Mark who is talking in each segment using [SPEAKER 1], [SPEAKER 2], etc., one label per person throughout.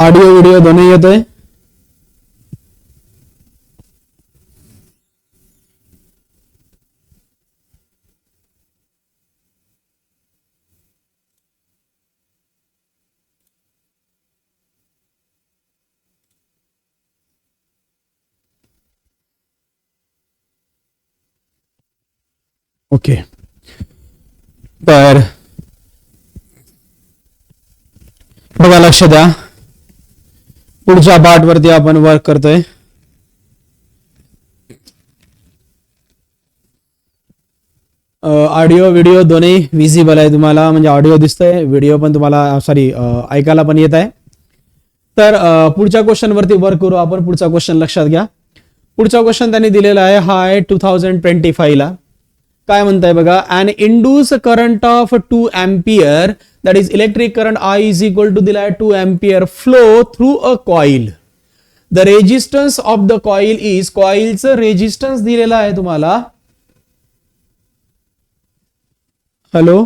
[SPEAKER 1] Audio video दोन्ही येतोय? Okay, तर बघा लक्ष द्या, पुढच्या पार्ट वरती आपण वर्क करतोय. ऑडिओ व्हिडिओ दोन्ही विजिबल आहे तुम्हाला, म्हणजे ऑडिओ दिसतोय, व्हिडिओ पण तुम्हाला सॉरी ऐकायला पण येत आहे. तर पुढच्या क्वेश्चन वरती वर्क करू आपण. पुढचा क्वेश्चन लक्षात घ्या. पुढचा क्वेश्चन त्यांनी दिलेला आहे, हा आहे 2025 ला. काय म्हणताय बघा, an induce current of 2 ampere that is electric current I is equal to दिला आहे 2 ampere flow through a coil. The resistance of the coil is, कॉइलचं रेजिस्टन्स दिलेला आहे तुम्हाला. हॅलो,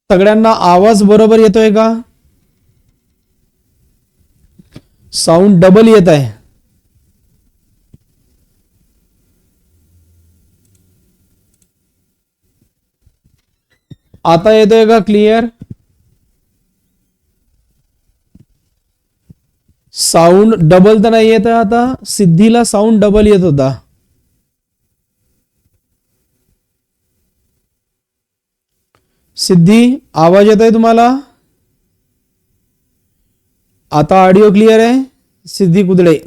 [SPEAKER 1] सगळ्यांना आवाज बरोबर येतोय का? साऊंड डबल येत आहे. आता येतोय का क्लिअर? साऊंड डबल तर नाही येत आहे. आता सिद्धीला साऊंड डबल येत होता. सिद्धी, आवाज येतोय तुम्हाला? आता ऑडिओ क्लिअर आहे? सिद्धी कुदळे,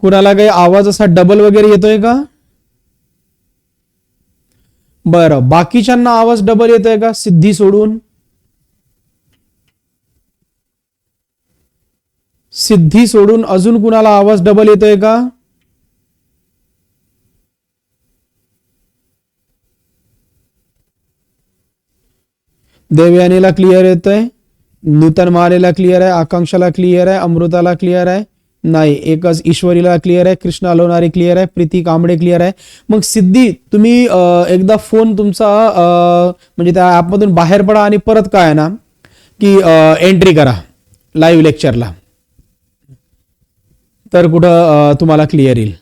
[SPEAKER 1] कुणाला काही आवाज असा डबल वगैरे येतोय का? बरं, बाकीच्यांना आवाज डबल येतोय का सिद्धी सोडून? सिद्धी सोडून अजून कुणाला आवाज डबल येतोय का? देवयानीला क्लिअर येतोय, नूतन मालेला क्लिअर आहे, आकांक्षाला क्लिअर आहे, अमृताला क्लिअर आहे, नाही एकच ईश्वरीला क्लिअर आहे, कृष्णा लोणारी क्लिअर आहे, प्रीती कांबळे क्लिअर आहे. मग सिद्धी, तुम्ही एकदा फोन तुमचा म्हणजे त्या ॲपमधून बाहेर पडा आणि परत काय आहे ना की एंट्री करा लाईव्ह लेक्चरला, तर कुठं तुम्हाला क्लिअर येईल.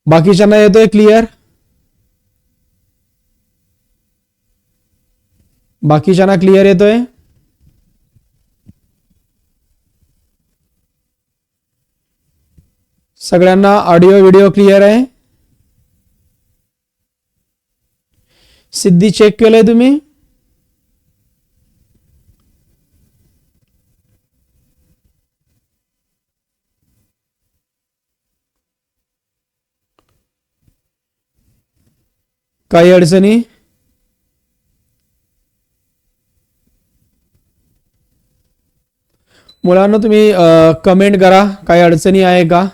[SPEAKER 1] बाकीच्यांना येतोय क्लिअर? बाकीच्यांना क्लिअर येतोय? सगळ्यांना ऑडिओ व्हिडिओ क्लिअर आहे? सिद्धी चेक केलंय तुम्ही? काही अडचणी? मुलांना तुम्ही कमेंट करा, काही अडचणी आहे का?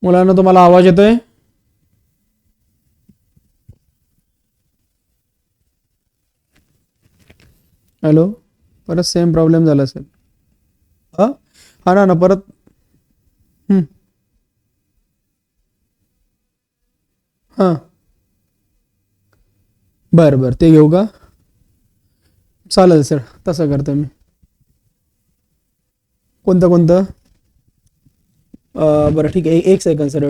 [SPEAKER 1] मुलांना तुम्हाला आवाज येतोय? हॅलो, परत सेम प्रॉब्लेम झाला असेल. हा ना परत. हां, बरं बरं, ते घेऊ का? चालेल सर, तसं करतो मी. कोणतं कोणतं? बरं ठीक आहे, एक सेकंड सर.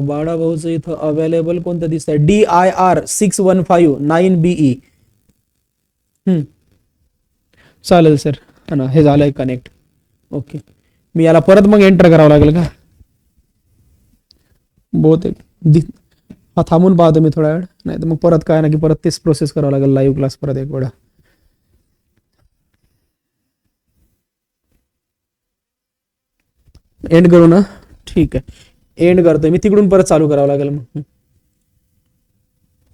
[SPEAKER 1] बाळा भाऊचं इथं अवेलेबल कोणतं दिसत आहे? DIR 6159BE. चालेल सर, हा ना, हे झालंय कनेक्ट. ओके, मी याला परत मग एंटर करावं लागेल का? बहुतेक हा थांबून पाहतो मी थोडा वेळ, नाही तर मग परत काय ना की परत तेच प्रोसेस करावं लागेल, लाईव्ह क्लास परत एक वेळा. एंड करू ना? ठीक आहे, एंड करतोय मी. तिकडून परत चालू करावं लागेल मग.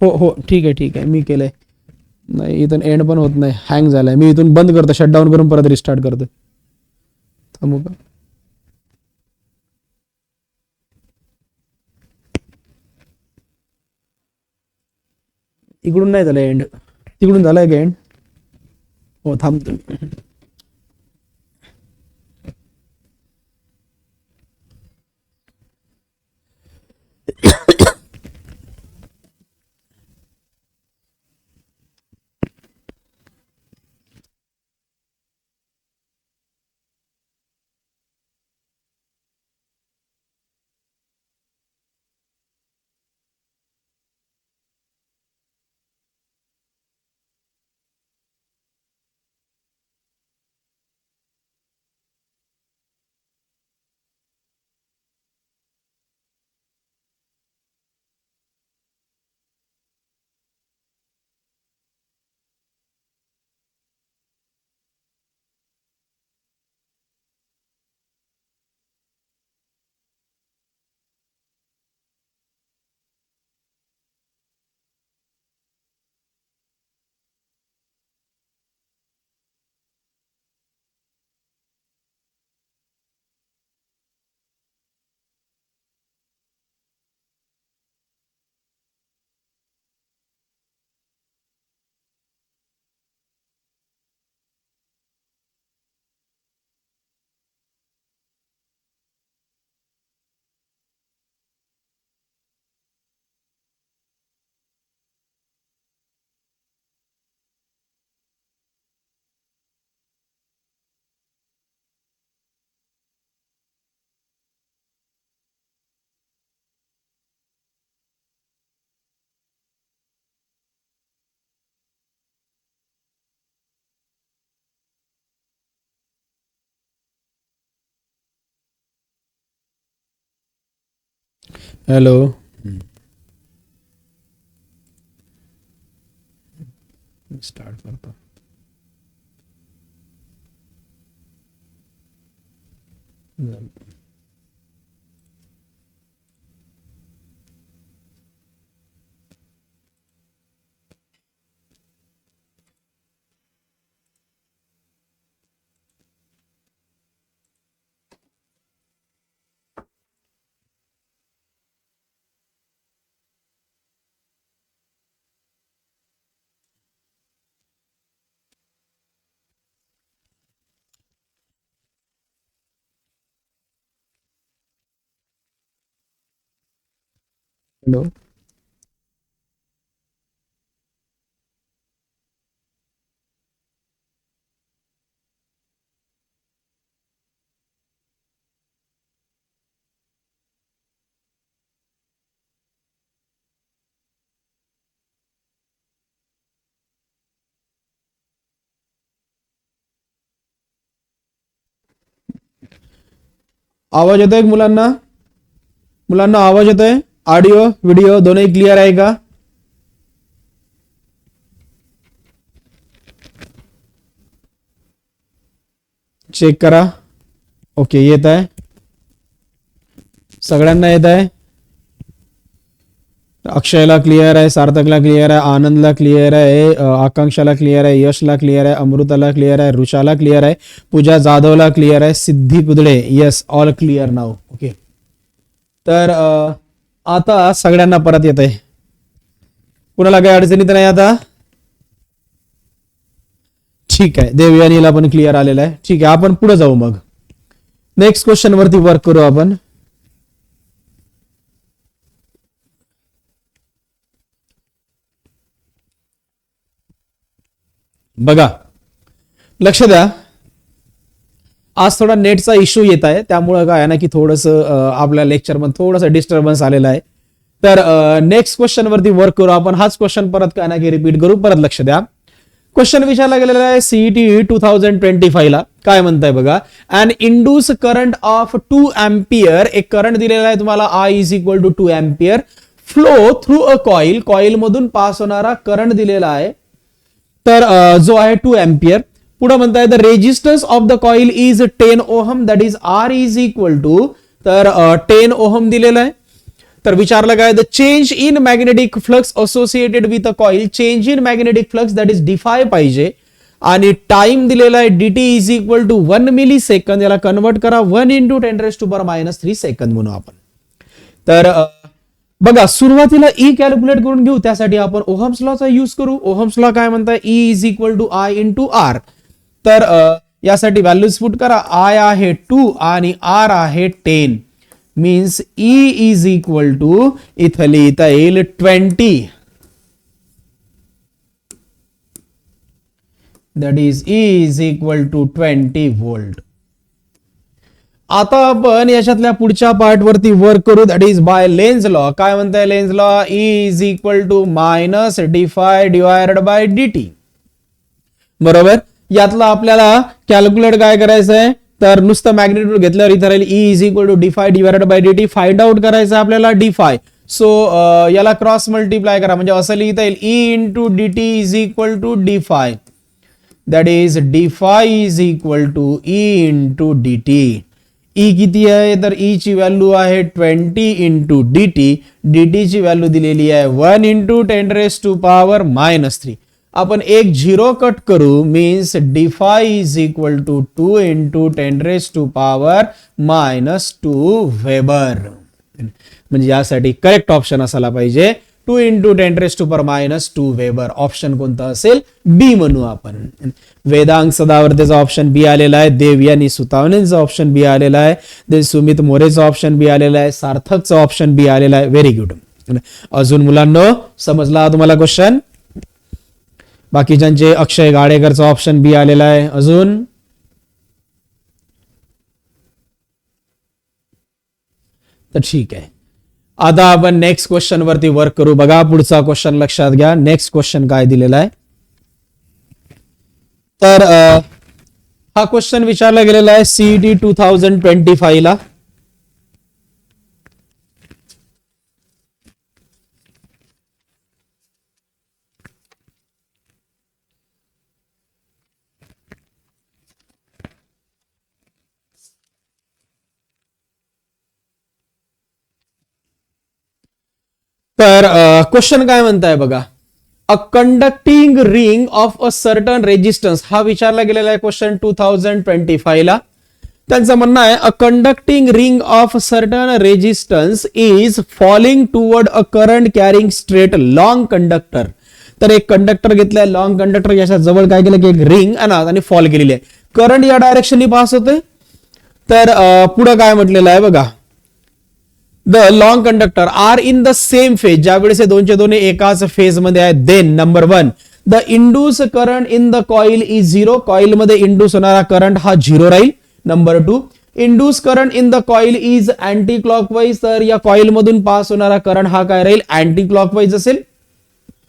[SPEAKER 1] हो हो, ठीक आहे ठीक आहे, मी केलंय. नाही, इथून एंड पण होत नाही, हँग झालाय. मी इथून बंद करतो, शटडाऊन करून परत रिस्टार्ट करतो. थांबू का? इकडून नाही झालं एंड, तिकडून झालाय का एंड? हो, थांबतो. हॅलो. स्टार्ट करतो. हॅलो. आवाज येतोय मुलांना? मुलांना आवाज येतोय? ऑडिओ व्हिडिओ दोन्ही क्लिअर आहे का? चेक करा. ओके, येत आहे, सगळ्यांना येत आहे. अक्षयला क्लिअर आहे, सार्थकला क्लिअर आहे, आनंदला क्लिअर आहे, आकांक्षाला क्लिअर आहे, यशला क्लिअर आहे, अमृताला क्लिअर आहे, ऋषाला क्लिअर आहे, पूजा जाधवला क्लिअर आहे, सिद्धी पुदळे येस, ऑल क्लिअर नाव. ओके, तर आता सगळ्यांना परत येत आहे. कुणाला काही अडचणी तर नाही आता? ठीक आहे, देवयानीला पण क्लिअर आलेला आहे. ठीक आहे, आपण पुढे जाऊ. मग नेक्स्ट क्वेश्चन वरती वर्क करू आपण. बघा, लक्ष द्या, आज थोडा नेटचा इश्यू येत आहे, त्यामुळे काय आहे ना की थोडंसं आपल्या लेक्चरमध्ये थोडंसं डिस्टर्बन्स आलेला आहे. तर नेक्स्ट क्वेश्चन वरती वर्क करू आपण. हाच क्वेश्चन परत काय ना की रिपीट करू. परत लक्ष द्या, क्वेश्चन विचारला गेलेला आहे सीईटी 2025 ला. काय म्हणताय बघा, and induce current of 2 ampere, एक करंट दिलेला आहे तुम्हाला, I is equal to 2 ampere, flow through a coil, coil मधून पास होणारा करंट दिलेला आहे, तर जो आहे 2 अँपियर. पुढे म्हणताय the resistance of the coil is 10 ohm, that is R is equal to, तर 10 ओहम दिलेला आहे. तर विचारलं काय, the change in magnetic flux associated with a coil, change in magnetic flux that is डिफाय पाहिजे आणि टाइम दिलेला आहे dt is equal to 1 milli second, याला कन्वर्ट करा 1 इंटू 10⁻³ सेकंद म्हणू आपण. तर बघा सुरुवातीला ई कॅल्क्युलेट करून घेऊ, त्यासाठी आपण ओहम्स लॉचा यूज करू. ओहम्स लॉ काय म्हणताय, E is equal to I into R. तर यासाठी व्हॅल्यूज पुट करा, I आहे 2 आणि R आहे 10, means E is equal to इथं लिहिता येईल 20, that is E is equal to 20 volt. आता आपण याच्यातल्या पुढच्या पार्ट वरती वर्क करू, that is by Lenz law. काय म्हणताय Lenz law, E is equal to minus dφ divided by dt. बरोबर, यातला आपल्याला कॅल्क्युलेट काय करायचं आहे, तर नुसतं मॅग्निट्यूड घेतल्यावर इथे राहील E is equal to dφ divided by dt. Find out करायचं आपल्याला dφ. सो याला क्रॉस मल्टिप्लाय करा, म्हणजे असं लिहिता येईल E into dt is equal to dφ, that is dφ is equal to E into dt. E किती आहे, तर E ची व्हॅल्यू आहे 20 इंटू dt. dt ची व्हॅल्यू दिलेली आहे 1 इंटू 10⁻³ आपण एक 0 कट करू, means dφ is equal to 2 into 10⁻² weber. म्हणजे यासाठी करेक्ट ऑप्शन असायला पाहिजे 2 इंटू 10⁻² वेबर. ऑप्शन कोणता असेल, बी म्हणू आपण. वेदांग सदावर्तेचा ऑप्शन बी आलेला आहे, देवयानी सुतावणेचा ऑप्शन बी आलेला आहे, दे सुमित मोरेचा ऑप्शन बी आलेला आहे, सार्थकचा ऑप्शन बी आलेला आहे. Very good. अजून मुलांना समजला तुम्हाला क्वेश्चन? बाकीच्यांचे अक्षय गाडेकरचा ऑप्शन बी आलेला आहे. अजून तर ठीक आहे. आता आपण नेक्स्ट क्वेश्चन वरती वर्क करू. बघा पुढचा क्वेश्चन लक्षात घ्या. नेक्स्ट क्वेश्चन काय दिलेला आहे, तर हा क्वेश्चन विचारला गेलेला आहे CET 2025 ला. तर क्वेश्चन काय म्हणताय बघा, a conducting ring of a certain resistance, हा विचारला गेलेला आहे क्वेश्चन 2025 ला. त्यांचं म्हणणं आहे, a conducting ring of certain resistance is falling toward a current carrying straight long conductor. तर एक कंडक्टर घेतलाय, लॉंग कंडक्टर, याच्या जवळ काय केलं की एक रिंग आणि फॉल केलेली आहे. करंट या डायरेक्शननी पास होते. तर पुढे काय म्हटलेलं आहे बघा, the long conductor are in the same phase, ज्यावेळेस हे दोनचे दोन्ही एकाच फेज मध्ये आहेत, then number 1 the induce current in the coil is 0, coil मध्ये इंड्यूस होणारा करंट हा 0 राहील. Number 2 induce current in the coil is anticlockwise, तर या कॉइल मधून पास होणारा करंट हा काय राहील, अँटी क्लॉकवाईज असेल.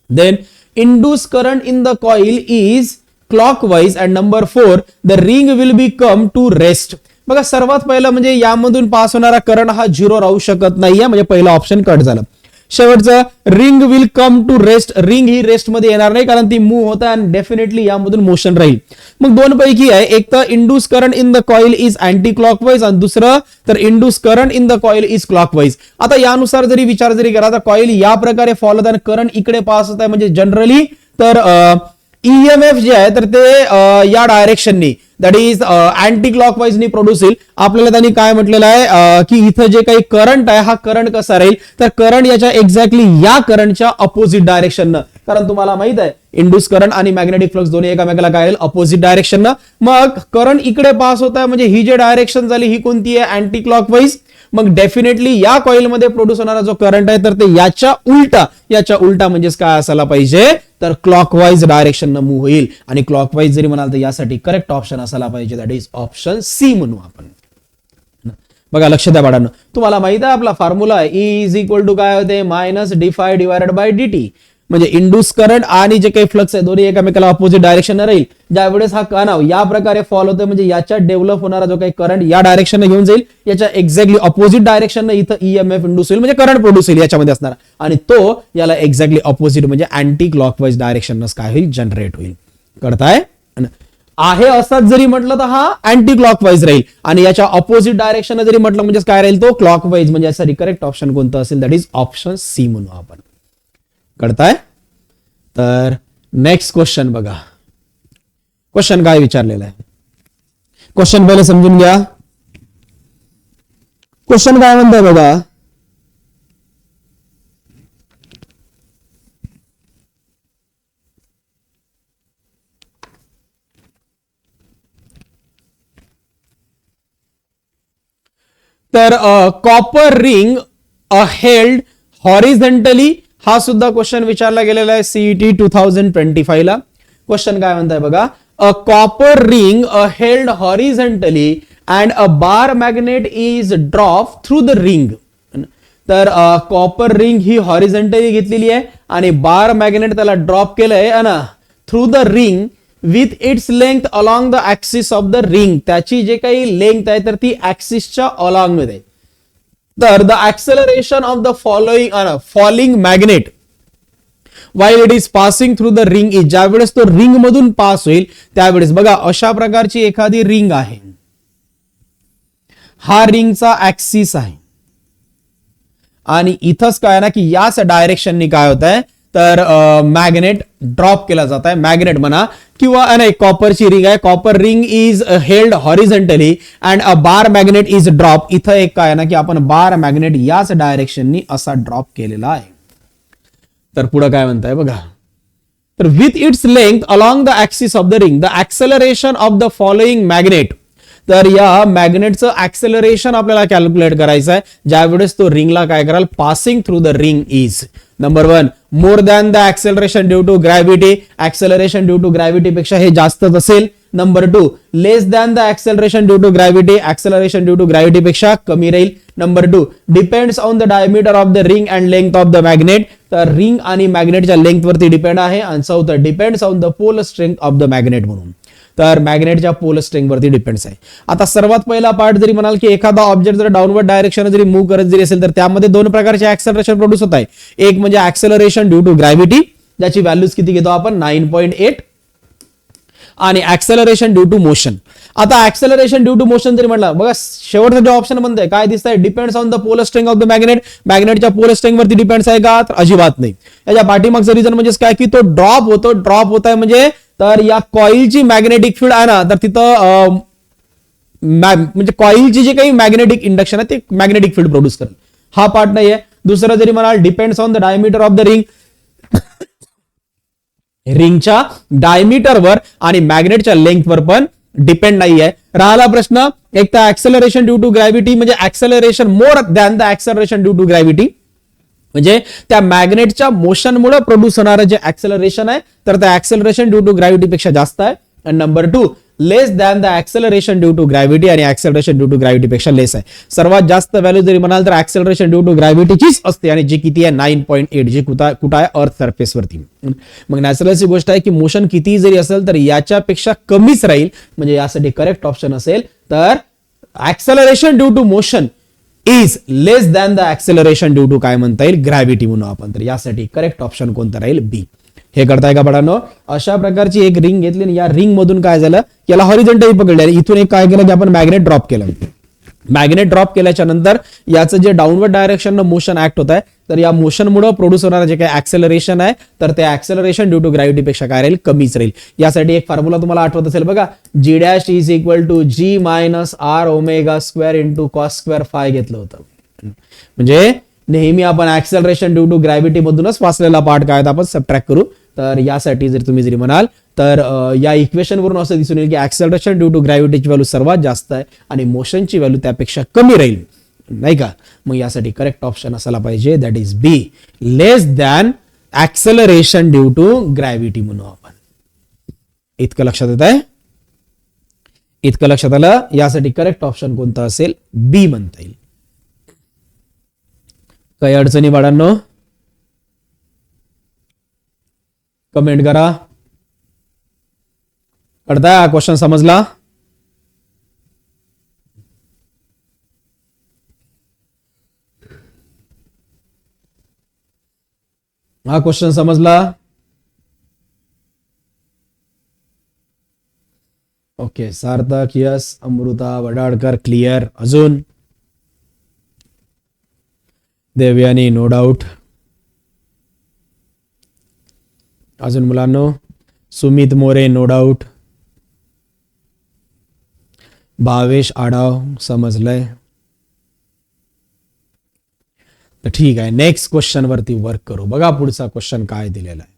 [SPEAKER 1] Then induce current in the coil is clockwise and number 4 the ring will be come to rest. बघा सर्वात पहिलं म्हणजे यामधून पास होणारा करंट हा 0 राहू शकत नाहीये, म्हणजे पहिला ऑप्शन कट झालं. शेवटचं ring will come to rest, ring ही रेस्ट मध्ये येणार नाही कारण ती मूव्ह होत आहे आणि डेफिनेटली यामधून मोशन राहील. मग दोन पैकी आहे, एक तर induce current in the coil is anti clockwise आणि दुसरं तर induce current in the coil is clockwise. आता यानुसार जरी विचार जरी करा तर कॉइल या प्रकारे फॉलो होत आहे, करंट इकडे पास होत आहे, म्हणजे जनरली तर EMF जे आहे तर ते या डायरेक्शननी दॅट इज अँटी क्लॉकवाईज नी प्रोड्यूस होईल. आपल्याला त्यांनी काय म्हटलेलं आहे की इथं जे काही करंट आहे हा करंट कसा राहील, तर करंट याच्या एक्झॅक्टली या करंटच्या अपोजिट डायरेक्शननं, कारण तुम्हाला माहित आहे इंड्यूस करंट आणि मॅग्नेटिक फ्लक्स दोन्ही एकमेकाला काय राहील, अपोजिट डायरेक्शननं. मग करंट इकडे पास होत आहे, म्हणजे ही जी डायरेक्शन झाली ही कोणती आहे, अँटी क्लॉकवाईज. मग डेफिनेटली या कॉइल मध्ये प्रोड्यूस होणारा जो करंट आहे तर ते याच्या उलटा म्हणजेच काय असायला पाहिजे, तर क्लॉकवाईज डायरेक्शन मूव्ह होईल. आणि क्लॉकवाईज जरी म्हणाल तर यासाठी करेक्ट ऑप्शन असायला पाहिजे, दॅट इज ऑप्शन सी म्हणू आपण. बघा लक्ष द्या बाळांनो, तुम्हाला माहित आहे आपला फॉर्म्युला आहे E इज इक्वल टू काय होते, minus dφ divided by dt. म्हणजे इंड्यूस करंट आणि जे काही फ्लक्स आहे दोन्ही एकमेकाला अपोजिट डायरेक्शन राहील. ज्यावेळेस हा कणाव या प्रकारे फॉल होतोय म्हणजे याच्या डेव्हलप होणारा जो काही करंट या डायरेक्शनने घेऊन जाईल, याच्या एक्झॅक्टली अपोजिट डायरेक्शनने इथं EMF इंड्यूस होईल, म्हणजे करंट प्रोड्यूस होईल याच्यामध्ये असणार, आणि तो याला एक्झॅक्टली अपोजिट म्हणजे अँटी क्लॉकवाईज डायरेक्शनच काय होईल, जनरेट होईल. कळताय? आहे असाच जरी म्हटलं तर हा अँटी क्लॉकवाईज राहील आणि याच्या ऑपोजिट डायरेक्शन जरी म्हटलं म्हणजे काय राहील तो क्लॉकवाईज. म्हणजे यासाठी करेक्ट ऑप्शन कोणतं असेल दॅट इज ऑप्शन सी म्हणू आपण. कळताय? तर नेक्स्ट क्वेश्चन बघा. क्वेश्चन काय विचारलेला आहे, क्वेश्चन पहिले समजून घ्या. क्वेश्चन काय म्हणताय बघा. तर कॉपर रिंग हेल्ड हॉरिझॉन्टली हा सुद्धा क्वेश्चन विचारला गेलेला आहे सीईटी 2025 ला. क्वेश्चन काय म्हणताय बघा. A copper ring held horizontally and a bar magnet is drop through the ring. तर कॉपर रिंग ही हॉरिझॉन्टली घेतलेली आहे आणि बार मॅग्नेट त्याला ड्रॉप केलंय ना through the ring with its length along the axis of the ring. त्याची जे काही लेंथ आहे तर ती ऍक्सिसच्या अलॉंग मध्ये. तर the acceleration of the falling magnet while it is passing through the ring is. ज्यावेळेस तो रिंग मधून पास होईल त्यावेळेस बघा अशा प्रकारची एखादी रिंग आहे, हा रिंगचा ऍक्सिस आहे आणि इथंच काय ना की याच डायरेक्शननी काय होत आहे तर मॅग्नेट ड्रॉप केला जात आहे. मॅग्नेट म्हणा किंवा नाही कॉपरची रिंग आहे. Copper ring is held horizontally and a bar magnet is drop. इथं एक काय ना की आपण बार मॅग्नेट याच डायरेक्शननी असा ड्रॉप केलेला आहे. तर पुढे काय म्हणताय बघा. तर with its length along the axis of the ring the acceleration of the following magnet. तर या मॅग्नेटचं ऍक्सेलरेशन आपल्याला कॅल्क्युलेट करायचं आहे ज्यावेळेस तो रिंगला काय कराल passing through the ring is. Number 1 more than the acceleration due to gravity. Acceleration due to gravity पेक्षा हे जास्तच असेल. Number 2 less than the acceleration due to gravity. Acceleration due to gravity पेक्षा कमी राहील. Number 2 depends on the diameter of the ring and length of the magnet. तर ring आणि मॅग्नेटच्या लेंथ वरती डिपेंड आहे. आणि चौथं depends on the pole strength of the magnet म्हणून. तर मॅग्नेटच्या पोल स्ट्रेंथ वरती डिपेंड्स आहे. आता सर्वात पहिला पार्ट जरी म्हणाल की एखादा ऑब्जेक्ट जर डाऊनवर्ड डायरेक्शन जरी मूव्ह करत जरी असेल तर त्यामध्ये दोन प्रकारचे ऍक्सेलरेशन प्रोड्यूस होत आहे. एक म्हणजे ऍक्सेलरेशन ड्यू टू ग्रॅव्हिटी ज्याची व्हॅल्यूज किती घेतो आपण 9.8 आणि ऍक्सेलरेशन ड्यू टू मोशन. आता ऍक्सेलरेशन ड्यू टू मोशन जरी म्हटलं बघा शेवटचा जो ऑप्शन म्हणतोय काय दिसतंय depends on the pole strength of the magnet. मॅग्नेटच्या पोल स्ट्रेंथ वरती डिपेंड्स आहे का तर अजिबात नाही. याच्या पाठीमागचं रिझन म्हणजे काय की तो ड्रॉप होत आहे म्हणजे तर या कॉइलची मॅग्नेटिक फील्ड आहे ना तर तिथं म्हणजे कॉइलची जे काही मॅग्नेटिक इंडक्शन आहे ते मॅग्नेटिक फील्ड प्रोड्यूस करेल. हा पार्ट नाहीये. दुसरा जरी म्हणाल depends on the diameter of the ring. रिंगच्या डायमीटरवर आणि मॅग्नेटच्या लेंथवर पण डिपेंड नाहीये. राहिला प्रश्न एक तर ऍक्सेलरेशन ड्यू टू ग्रॅव्हिटी म्हणजे acceleration more than the acceleration due to gravity म्हणजे त्या मॅग्नेटच्या मोशनमुळे प्रोड्यूस होणारं जे ऍक्सेलरेशन आहे तर त्या ऍक्सेलरेशन ड्यू टू ग्रॅव्हिटी पेक्षा जास्त आहे. आणि number 2 less than the acceleration due to gravity आणि ऍक्सेलरेशन ड्यू टू ग्रॅव्हिटी पेक्षा लेस आहे. सर्वात जास्त व्हॅल्यू जरी म्हणाल तर ऍक्सेलरेशन ड्यू टू ग्रॅव्हिटीचीच असते आणि जी किती आहे 9.8 जी कुठं आहे अर्थ सरफेस वरती. मग नॅचरलची गोष्ट आहे की मोशन किती जरी असेल तर याच्यापेक्षा कमीच राहील म्हणजे यासाठी करेक्ट ऑप्शन असेल तर acceleration due to motion is less than the acceleration due to काय म्हणता येईल ग्रॅव्हिटी म्हणून आपण. तर यासाठी करेक्ट ऑप्शन कोणतं राहील बी. हे करताय का बाळांनो. अशा प्रकारची एक रिंग घेतली आणि या रिंग मधून काय झालं याला हॉरिझॉन्टली पकडले इथून एक काय केलं की आपण मॅग्नेट ड्रॉप केलं. मॅग्नेट ड्रॉप केल्याच्या नंतर याचं जे डाऊनवर्ड डायरेक्शन मोशन ऍक्ट होत आहे तर या मोशनमुळे प्रोड्यूस होणारं जे काही ऍक्सेलरेशन आहे तर ते ऍक्सेलरेशन ड्यू टू ग्रॅव्हिटी पेक्षा काय राहील कमीच राहील. यासाठी एक फॉर्म्युला तुम्हाला आठवत असेल बघा G dash is equal to G minus R omega square into cos square phi घेतलं होतं. म्हणजे नेहमी आपण ऍक्सेलरेशन ड्यू टू ग्रॅव्हिटी मधूनच वाचलेला पार्ट काय आपण सबट्रॅक्ट करू. तर यासाठी जर तुम्ही जरी म्हणाल तर या इक्वेशन वरून असं दिसून येईल की ऍक्सेलरेशन ड्यू टू ग्रॅव्हिटीची व्हॅल्यू सर्वात जास्त आहे आणि मोशनची व्हॅल्यू त्यापेक्षा कमी राहील नाही का. मग यासाठी करेक्ट ऑप्शन असायला पाहिजे that is B less than acceleration due to gravity म्हणू आपण. इतकं लक्षात येत आहे. इतकं लक्षात आलं. यासाठी करेक्ट ऑप्शन कोणतं असेल बी म्हणता येईल. काही अडचणी बाळांनो कमेंट करा. कळताय हा क्वेश्चन समजला. हा क्वेश्चन समजला. ओके, सार्थक यस, अमृता वडाळकर क्लिअर. अजून देवयानी नो डाऊट. अजून मुलांनो, सुमित मोरे नो डाऊट. भावेश आडाव समजलंय. तर ठीक आहे, नेक्स्ट क्वेश्चन वरती वर्क करू. बघा पुढचा क्वेश्चन काय दिलेला आहे.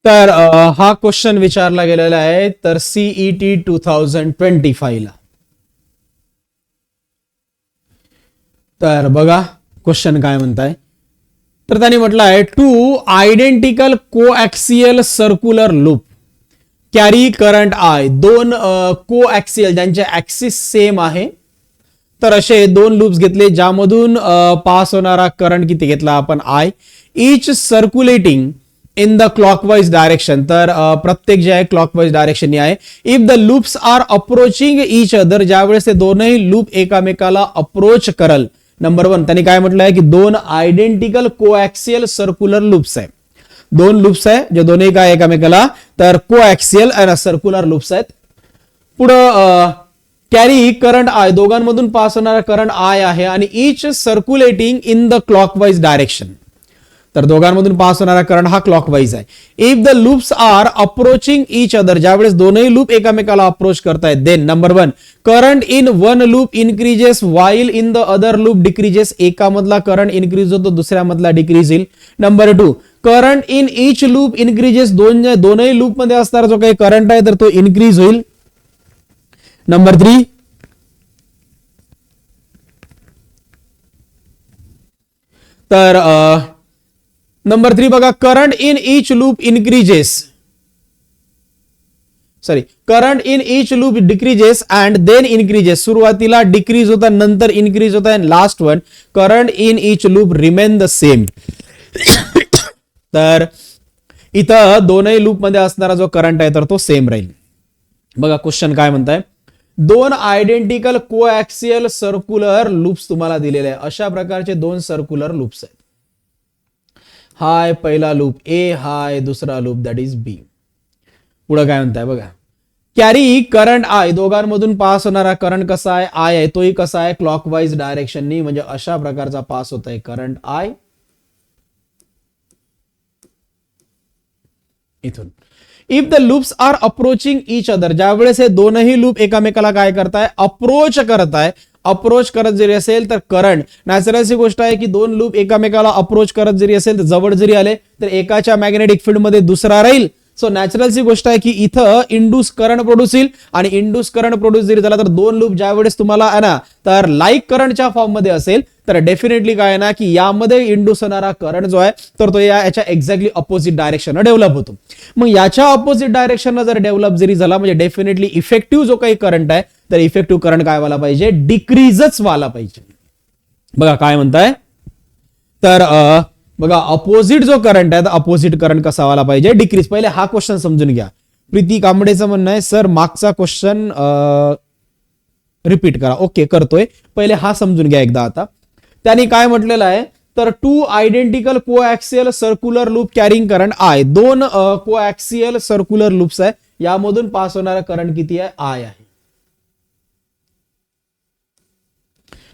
[SPEAKER 1] तर हा क्वेश्चन विचारला गेलेला आहे तर सीईटी 2025 ला. तर बघा क्वेश्चन काय म्हणताय. तर त्यांनी म्हटलं आहे two identical coaxial circular loop carry current I. दोन कोएक्सियल ज्यांचे ऍक्सिस सेम आहे, तर असे दोन लूप्स घेतले ज्यामधून पास होणारा करंट किती घेतला आपण I. Each circulating in the clockwise direction. तर प्रत्येक जे आहे क्लॉकवाइज डायरेक्शन आहे. If the loops are approaching each other, ज्यावेळेस ते दोनही लूप एकामेकाला अप्रोच करल. नंबर 1 त्यांनी काय म्हटलं आहे की दोन आयडेंटिकल कोएक्सियल सर्क्युलर लूप्स आहे. दोन लूप्स आहे जे दोन्ही काय एकामेकाला तर कोएक्सियल आणि सर्क्युलर लूप्स आहेत. पुढं कॅरी करंट आय, दोघांमधून पास होणारा करंट आय आहे आणि each circulating in the clockwise direction. तर दोघांमधून पास होणारा करंट हा क्लॉकवाइज आहे. If the loops are approaching each other, ज्यावेळेस दोनही लूप एकामेकाला अप्रोच करतायत, then number 1 current in one loop increases while in the other loop decreases. एका मधला करंट इन्क्रीज होतो, दुसऱ्या मधला डिक्रीज होईल. Number 2 current in each loop increases. दोनही लूप मध्ये असणारा जो काही करंट आहे तर तो इन्क्रीज होईल. नंबर 3 तर नंबर 3 बघा current in each loop increases, sorry current in each loop decreases and then increases. सुरुवातीला डिक्रीज होता, नंतर इन्क्रीज होता. And last one current in each loop remain the same. तर इथं दोनही लूप मध्ये असणारा जो करंट आहे तर तो सेम राहील. बघा क्वेश्चन काय म्हणताय. दोन आयडेंटिकल कोएक्सियल सर्क्युलर लूप्स तुम्हाला दिलेले आहे. अशा प्रकारचे दोन सर्क्युलर लूप्स आहेत. हाय पहिला लूप ए, हाय दुसरा लूप दॅट इज बी. पुढे काय म्हणताय बघा. कॅरी करंट आय, दोघांमधून पास होणारा करंट कसा आहे आय आहे, तोही कसा आहे क्लॉकवाइज डायरेक्शननी. म्हणजे अशा प्रकारचा पास होत आहे करंट आय इथून. If the loops are approaching each other, ज्यावेळेस हे दोनही लूप एकामेकाला काय करताय अप्रोच करताय. अप्रोच करत जरी असेल तर करंट, नॅचरलची गोष्ट आहे की दोन लूप एकामेकाला अप्रोच करत जरी असेल तर जवळ जरी आले तर एकाच्या मॅग्नेटिक फील्ड मध्ये दुसरा राहील. सो नॅचरलची गोष्ट आहे की इथं इंड्यूस करंट प्रोड्यूस होईल आणि इंड्यूस करंट प्रोड्यूस जरी झाला तर दोन लूप ज्यावेळेस तुम्हाला आहे ना तर लाईक करंटच्या फॉर्म मध्ये असेल तर डेफिनेटली काय आहे ना की यामध्ये इंड्यूस होणारा करंट जो आहे तर तो याच्या एक्झॅक्टली अपोजिट डायरेक्शन डेव्हलप होतो. मग याच्या अपोजिट डायरेक्शन जर डेव्हलप जरी झाला म्हणजे डेफिनेटली इफेक्टिव्ह जो काही करंट आहे तर इफेक्टिव्ह करंट काय व्हायला पाहिजे डिक्रीजच व्हायला पाहिजे. बघा काय म्हणताय तर बघा अपोजिट जो करंट आहे तर अपोजिट करंट कसा व्हायला पाहिजे डिक्रीज. पहिले हा क्वेश्चन समजून घ्या. प्रीती कांबडेचं म्हणणं आहे सर मागचा क्वेश्चन रिपीट करा. ओके करतोय. पहिले हा समजून घ्या एकदा. आता त्यांनी काय म्हटलेलं आहे तर two identical coaxial circular loop carrying current I. दोन कोएक्सियल सर्क्युलर लूप्स आहे, यामधून पास होणारा करंट किती आहे आय आहे.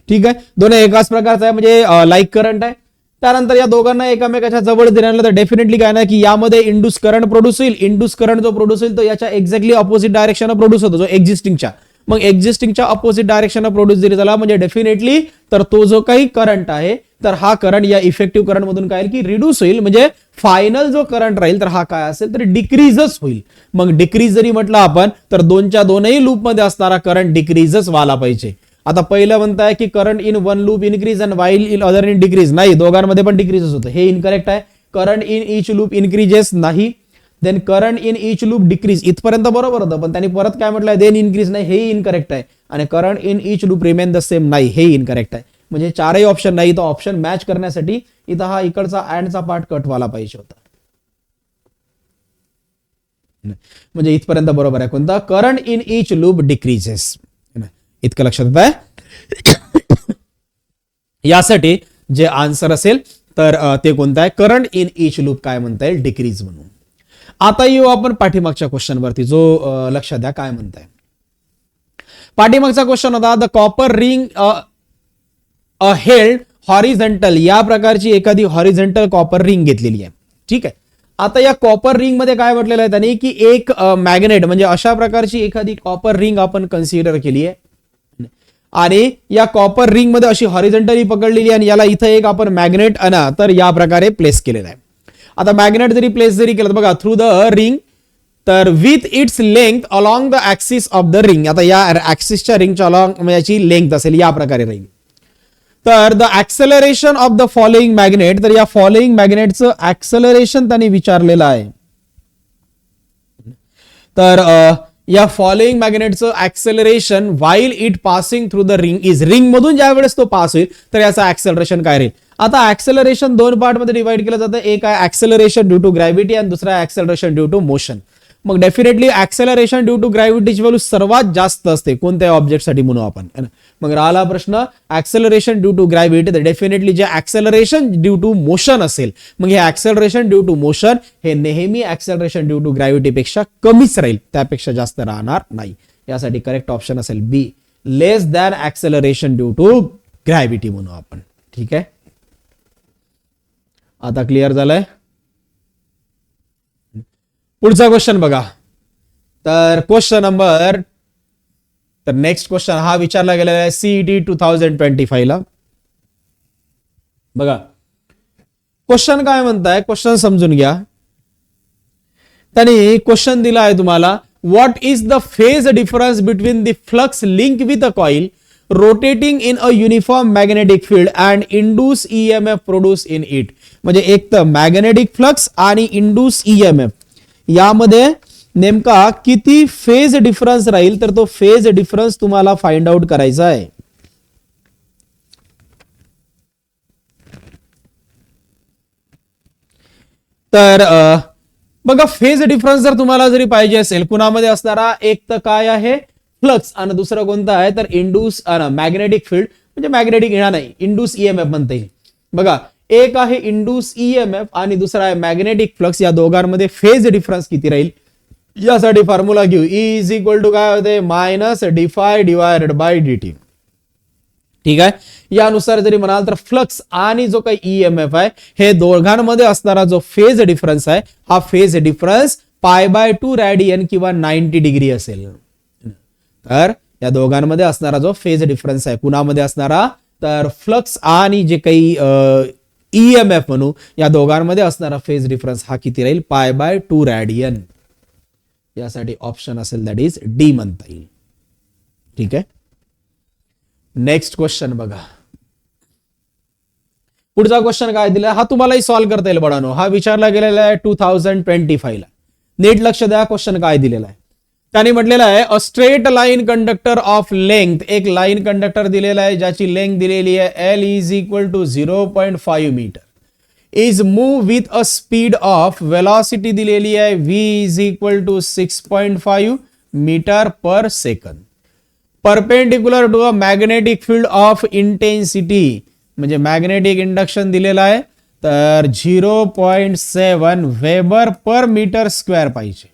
[SPEAKER 1] ठीक आहे. दोन्ही एकाच प्रकारचा आहे म्हणजे लाईक करंट आहे. त्यानंतर या दोघांना एकामेकाच्या जवळ जरी आणलं तर डेफिनेटली काय ना की यामध्ये इंड्यूस करंट प्रोड्यूस होईल. इंड्यूस करंट जो प्रोड्यूस होईल तो याच्या एक्झॅक्टली अपोजिट डायरेक्शन प्रोड्यूस होतो जो एक्झिस्टिंगच्या. मग एक्झिस्टिंगच्या अपोजिट डायरेक्शन प्रोड्यूस जरी झाला म्हणजे डेफिनेटली तर तो जो काही करंट आहे तर हा करंट या इफेक्टिव्ह करंट मधून काय की रिड्यूस होईल. म्हणजे फायनल जो करंट राहील तर हा काय असेल तर डिक्रीजच होईल. मग डिक्रीज जरी म्हटलं आपण तर दोन्ही लूप मध्ये असणारा करंट डिक्रीजच व्हायला पाहिजे. आता पहिलं म्हणताय की current in one loop increase and while in other in decrease. नाही, दोघांमध्ये पण डिक्रीजच होतं. हे इनकरेक्ट आहे. Current in each loop increases नाही. Then current in each loop decrease, इथपर्यंत बरोबर होतं, पण त्यांनी परत काय म्हटलंय, देन इन्क्रीज नाही, हे इनकरेक्ट आहे. आणि current in each loop remain the same नाही, हे इनकरेक्ट आहे. म्हणजे चारही ऑप्शन नाही, तो ऑप्शन मॅच करण्यासाठी इथं हा इकडचा अँडचा पार्ट कटवाला पाहिजे होता. म्हणजे इथपर्यंत बरोबर आहे. कोणता, current in each loop decreases, इतकं लक्षात येत आहे. यासाठी जे आन्सर असेल तर ते कोणतं आहे, करंट इन इच लूप काय म्हणता येईल, डिक्रीज म्हणून. आता येऊ आपण पाठीमागच्या क्वेश्चन वरती, जो लक्षात द्या काय म्हणताय. पाठीमागचा क्वेश्चन होता, the copper ring held horizontal, या प्रकारची एखादी हॉरिझॉन्टल कॉपर रिंग घेतलेली आहे. ठीक आहे. आता या कॉपर रिंग मध्ये काय म्हटलेलं आहे त्यांनी, की एक मॅग्नेट, म्हणजे अशा प्रकारची एखादी कॉपर रिंग आपण कन्सिडर केली आहे. आणि या कॉपर रिंग मध्ये अशी हॉरिझॉन्टली पकडलेली, आणि याला इथं एक आपण मॅग्नेट आणा तर या प्रकारे प्लेस केलेला आहे. आता मॅग्नेट जरी प्लेस जरी केलं बघा थ्रू द रिंग, तर with its length along the axis of the ring, आता या ऍक्सिसच्या रिंगच्या अलॉंग याची लेंथ असेल या प्रकारे राहील. तर the acceleration of the following magnet, तर या फॉलोइंग मॅग्नेटचं ऍक्सेलरेशन त्यांनी विचारलेलं आहे. तर या फॉलोइंग मॅग्नेटचं acceleration while it passing through the ring is, ring मधून ज्या वेळेस तो पास होईल तर याचा ऍक्सेलरेशन काय राहील. आता ऍक्सेलरेशन दोन पार्ट मध्ये डिवाइड केलं जातं, एक आहे ऍक्सेलरेशन ड्यू टू ग्रॅव्हिटी आणि दुसरा आहे ऍक्सेलरेशन ड्यू टू मोशन. मग डेफिनेटली ऍक्सेलरेशन ड्यू टू ग्रॅव्हिटीची व्हॅल्यू सर्वात जास्त असते कोणत्या ऑब्जेक्टसाठी म्हणू आपण. मग राहिला प्रश्न ऍक्सेलरेशन ड्यू टू ग्रॅव्हिटी, तर डेफिनेटली जे ऍक्सेलरेशन ड्यू टू मोशन असेल, मग हे ऍक्सेलरेशन ड्यू टू मोशन हे नेहमी ऍक्सेलरेशन ड्यू टू ग्रॅव्हिटी पेक्षा कमीच राहील, त्यापेक्षा जास्त राहणार नाही. यासाठी करेक्ट ऑप्शन असेल B, less than acceleration due to gravity म्हणू आपण. ठीक आहे, आता क्लिअर झालंय. पुढचा क्वेश्चन बघा. तर क्वेश्चन नंबर, तर नेक्स्ट क्वेश्चन हा विचारला गेलेला आहे सीईटी 2025 ला. बघा क्वेश्चन काय म्हणताय, क्वेश्चन समजून घ्या. त्यांनी क्वेश्चन दिला आहे तुम्हाला, what is the phase difference between the flux link with a coil rotating in a uniform magnetic field and induce EMF produce in it. म्हणजे एक तर मॅग्नेटिक फ्लक्स आणि इंड्यूस ईएमएफ यामध्ये नेमका किती फेज डिफरन्स राहील, तर तो फेज डिफरन्स तुम्हाला फाइंड आउट करायचा आहे. तर बघा फेज डिफरन्स जर तुम्हाला जरी पाहिजे असेल, कुणामध्ये असणारा, एक तर काय आहे फ्लक्स आणि दुसरं कोणतं आहे तर इंड्यूस मॅग्नेटिक फील्ड, म्हणजे मॅग्नेटिक येणार नाही, इंड्यूस ईएमएफ म्हणता येईल. बघा एक आहे इंड्यूस ईएमएफ आणि दुसरा आहे मॅग्नेटिक फ्लक्स, या दोघांमध्ये फेज डिफरन्स किती राहील यासाठी फॉर्म्युला घेऊ. ई इज इक्वल टू काय होते, मायनस डिफाय डिवायडेड बाय डीटी. ठीक आहे, यानुसार जरी म्हणाल तर फ्लक्स आणि जो काही ईएमएफ आहे हे दोघांमध्ये असणारा जो फेज डिफरन्स आहे, हा फेज डिफरन्स π/2 रेडियन किंवा 90 डिग्री असेल. तर या दोघांमध्ये असणारा जो फेज डिफरन्स आहे, कुणामध्ये असणारा तर फ्लक्स आणि जे काही ईएमएफ म्हणू, या दोघांमध्ये असणारा फेज डिफरन्स हा किती राहील, π/2 रेडियन. यासाठी ऑप्शन असेल दॅट इज डी म्हणता येईल. ठीक आहे, नेक्स्ट क्वेश्चन बघा. पुढचा क्वेश्चन काय दिला, हा तुम्हालाही सॉल्व्ह करता येईल बडानो. हा विचारला गेलेला आहे 2025 ला. नीट लक्ष द्या क्वेश्चन काय दिलेला आहे. त्यांनी म्हटलेलं आहे a straight line conductor of length, एक लाईन कंडक्टर दिलेला आहे ज्याची लेंथ दिलेली आहे L is equal to 0.5 metre, is move with a speed of, velocity दिलेली आहे v is equal to 6.5 metre per second, perpendicular to a magnetic field of intensity, म्हणजे magnetic induction दिलेला आहे तर 0.7 वेबर पर मीटर स्क्वेअर पाहिजे.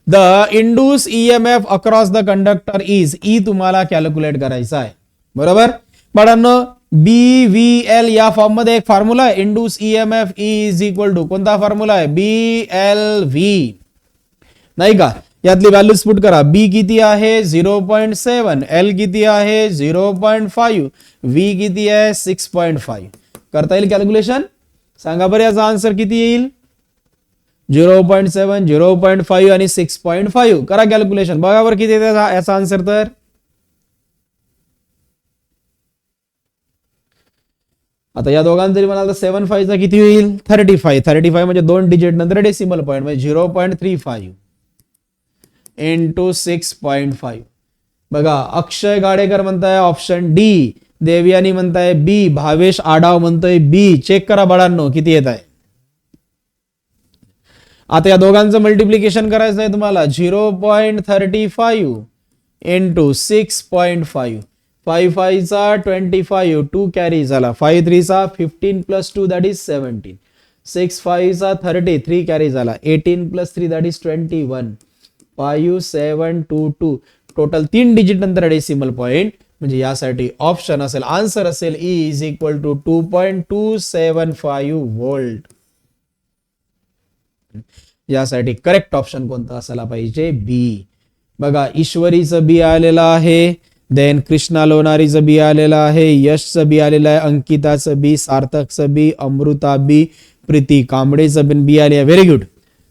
[SPEAKER 1] The induce EMF across the conductor is, E तुम्हाला calculate करायचा आहे. बरोबर बाळांनो, BVL या फॉर्म मध्ये एक फॉर्म्युला आहे, induce EMF is equal to, कोणता फॉर्म्युला आहे BLV, नाही का. यातली व्हॅल्यूज पुट करा. B किती आहे 0.7, L किती आहे 0.5, V किती आहे 6.5. करता येईल कॅल्क्युलेशन, सांगा बरं याचा आन्सर किती येईल. 0.7, 0.5 आणि 6.5. करा कॅल्क्युलेशन, बघा बरं किती येते याचा आन्सर. तर आता या दोघांचं जरी म्हणाल तर 7 5 चा किती होईल 35 म्हणजे 2 डिजिट नंतर डेसिमल पॉईंट म्हणजे 0.35 इंटू 6.5. बघा अक्षय गाडेकर म्हणताय ऑप्शन डी, देवयानी म्हणताय बी, भावेश आडाव म्हणतोय बी. चेक करा बाळांनो किती येत आहे. आता या दोघांचं मल्टिप्लिकेशन करायचं आहे तुम्हाला 0.35 इंटू 6.5. 5 5 चा 25, 2 कॅरी झाला, 5 3 चा 15 प्लस 2 दॅट इज 17, 6 5 चा 30, 3 कॅरी झाला, 18 plus 3 that is 21, 5 7 2 2. Total 3 digit नंतर डेसिमल पॉइंट म्हणजे यासाठी ऑप्शन असेल, आन्सर असेल E is equal to 2.275 volt. यासाठी करेक्ट ऑप्शन कोणता असायला पाहिजे बी. बघा ईश्वरीचं बी आलेलं आहे, देन कृष्णा लोणारीचं बी आलेलं आहे, यशचं बी आलेलं आहे, अंकिताचं बी, सार्थकचं बी, अमृता बी, प्रीती कांबळेचं पण बी आले आहे. Very good.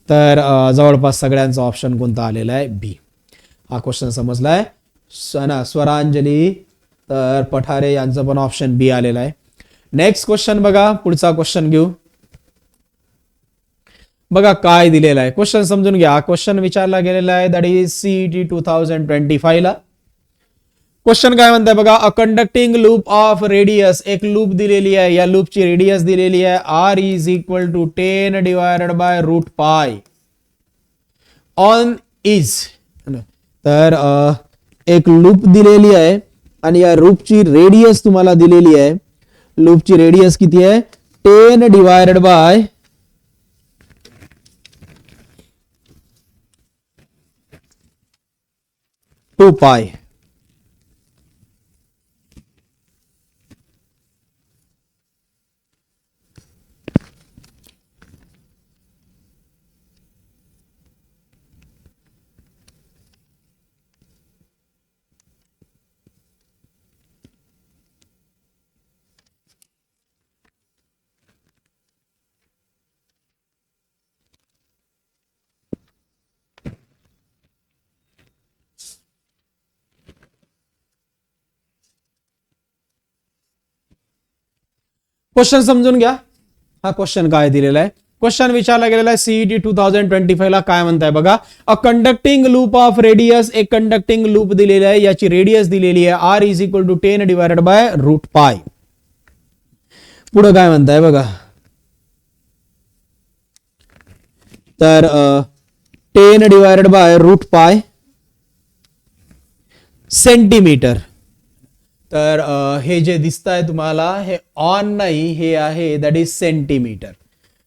[SPEAKER 1] तर जवळपास सगळ्यांचा ऑप्शन कोणता आलेला आहे बी. हा क्वेश्चन समजलाय. स्वरांजली तर पठारे यांचं पण ऑप्शन बी आलेला आहे. नेक्स्ट क्वेश्चन बघा, पुढचा क्वेश्चन घेऊ. बघा काय दिलेला आहे क्वेश्चन समजून घ्या. क्वेश्चन विचारला गेलेला आहे दॅट इज सीईटी 2025 ला. क्वेश्चन काय म्हणताय बघा, a conducting loop of radius, एक लूप दिलेली आहे, या लूपची रेडियस दिलेली आहे R is equal to 10 divided by root pi on is. तर एक लूप दिलेली आहे आणि या लूपची रेडियस तुम्हाला दिलेली आहे. लूपची रेडियस किती आहे 10 डिवायडेड बाय 2 पाय. क्वेश्चन समजून घ्या. हा क्वेश्चन काय दिलेला आहे, क्वेश्चन विचारला गेलेला आहे सीईटी 2025 ला. काय म्हणताय बघा, a conducting loop of radius, एक कंडक्टिंग लूप दिलेली आहे, याची रेडियस दिलेली आहे R is equal to 10 divided by root pi. पुढे काय म्हणताय बघा, तर 10 divided by root pi centimetre. तर हे जे दिसत आहे तुम्हाला हे ऑन नाही, हे आहे दॅट इज सेंटीमीटर.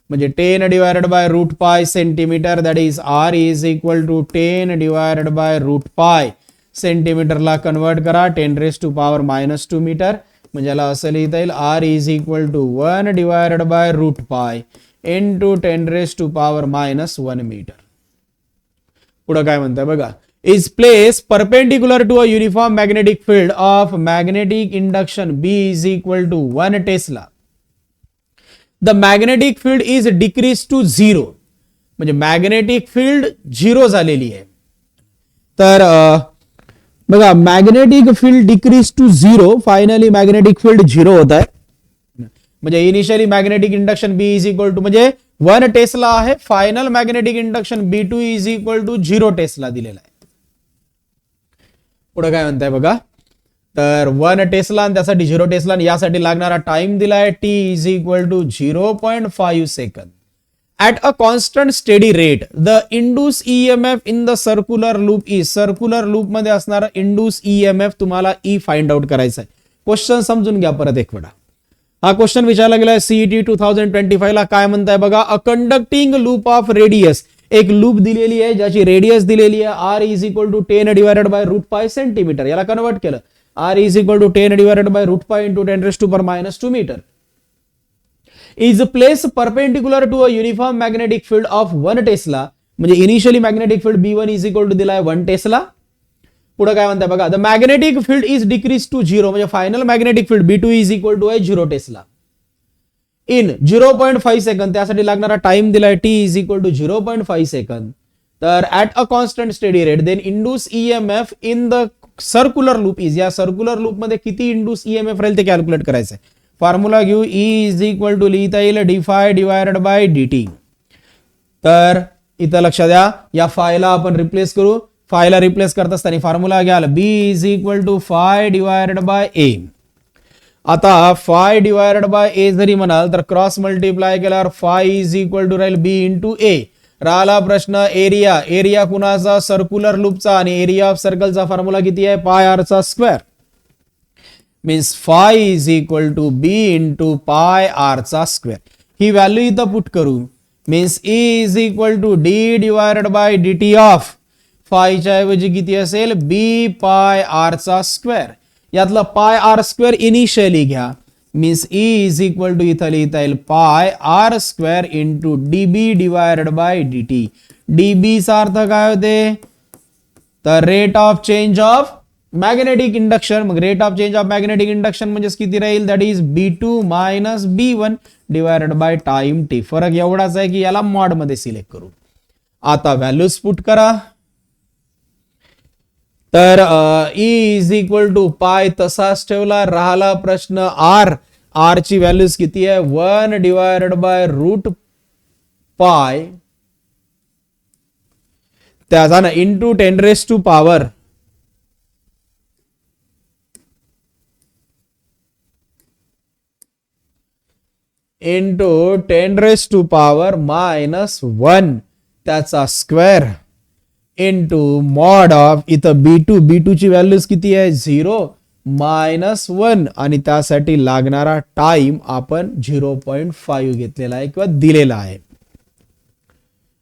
[SPEAKER 1] म्हणजे 10 divided by root pi centimetre that is R is equal to 10 divided by root pi. सेंटीमीटरला कन्वर्ट करा 10 रेज टू पॉवर -2 मीटर. म्हणजे याला असं लिहिता येईल R is equal to 1 divided by root pi into 10 raise to power -1 metre. पुढे काय म्हणताय बघा, is placed perpendicular to a uniform magnetic field of magnetic induction B is equal to 1 Tesla. The magnetic field is decreased to 0. म्हणजे magnetic field 0 झालेली आहे. तर बघा magnetic field decrease to 0, finally magnetic field 0 होत आहे. म्हणजे initially magnetic induction B is equal to म्हणजे 1 tesla आहे, final magnetic induction B2 is equal to 0 tesla दिलेला आहे. पुढे काय म्हणताय बघा, तर 1 टेस्ला आणि त्यासाठी 0 टेस्ला आणि यासाठी लागणारा टाइम दिलाय t is equal to 0.5 second. At a constant steady rate the induce EMF in the circular loop is. Circular loop मध्ये असणारा इंड्यूस ईएमएफ तुम्हाला ई फाइंड आउट करायचा आहे. क्वेश्चन समजून घ्या परत एक वेळा. हा क्वेश्चन विचारला गेलाय सीईटी 2025 ला. काय म्हणताय बघा, a conducting loop of radius, एक लूप दिलेली आहे ज्याची रेडियस दिलेली आहे R is equal to 10 divided by root pi centimetre. याला कन्वर्ट केलं R is equal to 10 divided by root pi into 10 raise to power -2 metre. Is place perpendicular to a uniform magnetic field of 1 tesla. म्हणजे initially magnetic field B1 is equal to दिलाय 1 tesla. पुढे काय म्हणताय बघा, the magnetic field is decreases to 0. म्हणजे final magnetic field B2 is equal to 0 tesla in 0.5 second. त्यासाठी लागणारा time दिलाय t is equal to 0.5 second. तर at a constant steady rate then induce EMF in the circular loop is. या circular loop मध्ये किती induce EMF राहील ते calculate करायचंय. फॉर्म्युला घेऊ. ई इज इक्वल टू लिहिता येईल डी5 डिवायडेड बाय dt. तर इथं लक्षात द्या, या फायला आपण रिप्लेस करू. फायला रिप्लेस करत असताना फॉर्म्युला घ्याल B is equal to phi divided by A. आता फाय डिवायडेड बाय ए जरी म्हणाल तर क्रॉस मल्टिप्लाय केल्यावर फाय इज इक्वल टू राहील बी इंटू ए. राहिला प्रश्न एरिया. एरिया कुणाचा? सर्क्युलर लूपचा. आणि एरिया ऑफ सर्कलचा फॉर्म्युला किती आहे? पाय आर चा square. Means phi is equal to B into pi r चा स्क्वेअर. ही व्हॅल्यू इथं पुट करू. Means E is equal to D divided by D T of फायच्या ऐवजी किती असेल? बी पाय आर चा स्क्वेअर. यातलं पाय आर स्क्वेअर इनिशियली घ्या. Means E is equal to इथं लिहिता येईल pi r square into D B divided by D T. D B चा अर्थ काय होते? तर rate of change of magnetic induction. मग rate of change of magnetic induction म्हणजे किती राहील? That is B2 minus B1 divided by time T. फरक एवढाच आहे की याला मॉड मध्ये सिलेक्ट करू. आता व्हॅल्यूज पुट करा. तर ई इज इक्वल टू पाय तसाच ठेवला. राहिला प्रश्न आर. आर ची व्हॅल्यूज किती आहे? 1 डिवायडेड बाय रूट पाय त्याचा ना into 10 raise to power into 10 raise to power minus 1 त्याचा स्क्वेअर इंटू मॉड ऑफ इथं B2 ची व्हॅल्यूज किती आहे? 0 मायनस 1 आणि त्यासाठी लागणारा टाइम आपण 0.5 घेतलेला आहे किंवा दिलेला आहे.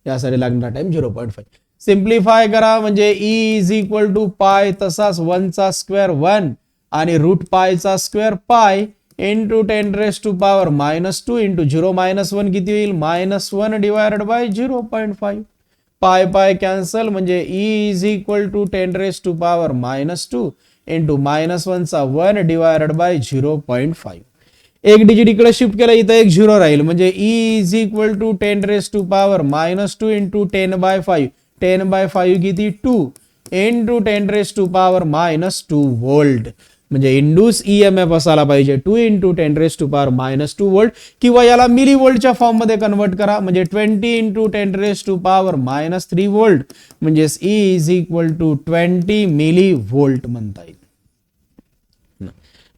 [SPEAKER 1] यासाठी लागणारा टाइम 0.5. सिम्प्लिफाय करा म्हणजे ई इज इक्वल टू पाय तसाच 1 चा स्क्वेअर 1 आणि रूट पाय चा square pi into 10 raise to power minus 2 into 0 minus 1 किती होईल? Minus 1 divided by 0.5. Pi pi cancel म्हणजे E is equal to 10 raise to power minus 2 into minus 1 चा 1 डिवायडेड बाय 0.5. एक डिजिट इकडे शिफ्ट केला इथं एक 0 राहील म्हणजे E is equal to 10 raise to power minus 2 into 10/5. 10/5 किती? 2 into 10 raise to power minus 2 volt. म्हणजे इंड्यूस ईएमएफ असायला पाहिजे 2 into 10 raise to power minus 2 volt. किंवा याला मिली वोल्टच्या फॉर्म मध्ये कन्वर्ट करा म्हणजे 20 into 10 raise to power minus 3 volt म्हणजे E is equal to 20 milli volt म्हणता येईल.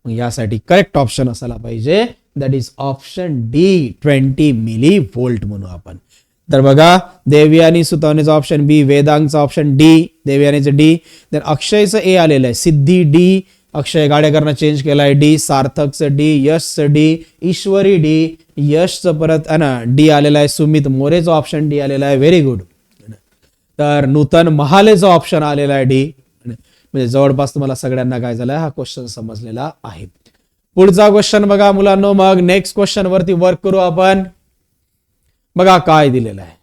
[SPEAKER 1] मग यासाठी करेक्ट ऑप्शन असायला पाहिजे that is option D 20 milli volt म्हणू आपण. तर बघा देवयानी सुतावणेचा ऑप्शन बी, वेदांगचा ऑप्शन डी, देवयानीचं डी. तर अक्षयचं ए आलेलं आहे, सिद्धी डी, अक्षय गाडेकरनं चेंज केलाय डी, सार्थकचं डी, यशचं डी, ईश्वरी डी, यशचं परत डी आलेला आहे, सुमित मोरेचं ऑप्शन डी आलेला आहे. Very good. तर नूतन महालेचं ऑप्शन आलेला आहे डी. म्हणजे जवळपास तुम्हाला सगळ्यांना काय झालंय हा क्वेश्चन समजलेला आहे. पुढचा क्वेश्चन बघा मुलांनो. मग नेक्स्ट क्वेश्चन वरती वर्क करू आपण. बघा काय दिलेलं आहे.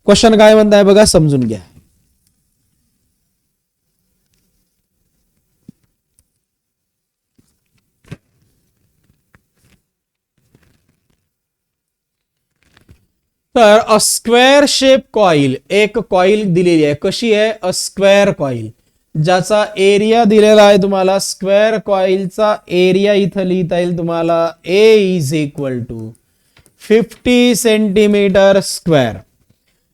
[SPEAKER 1] क्वेश्चन काय म्हणताय बघा, समजून घ्या. तर अ स्क्वेअर शेप कॉइल, एक कॉइल दिलेली आहे. कशी आहे? अ स्क्वेअर कॉइल ज्याचा एरिया दिलेला आहे तुम्हाला. स्क्वेअर कॉइलचा एरिया इथं लिहिता येईल तुम्हाला A is equal to 50 centimetre square.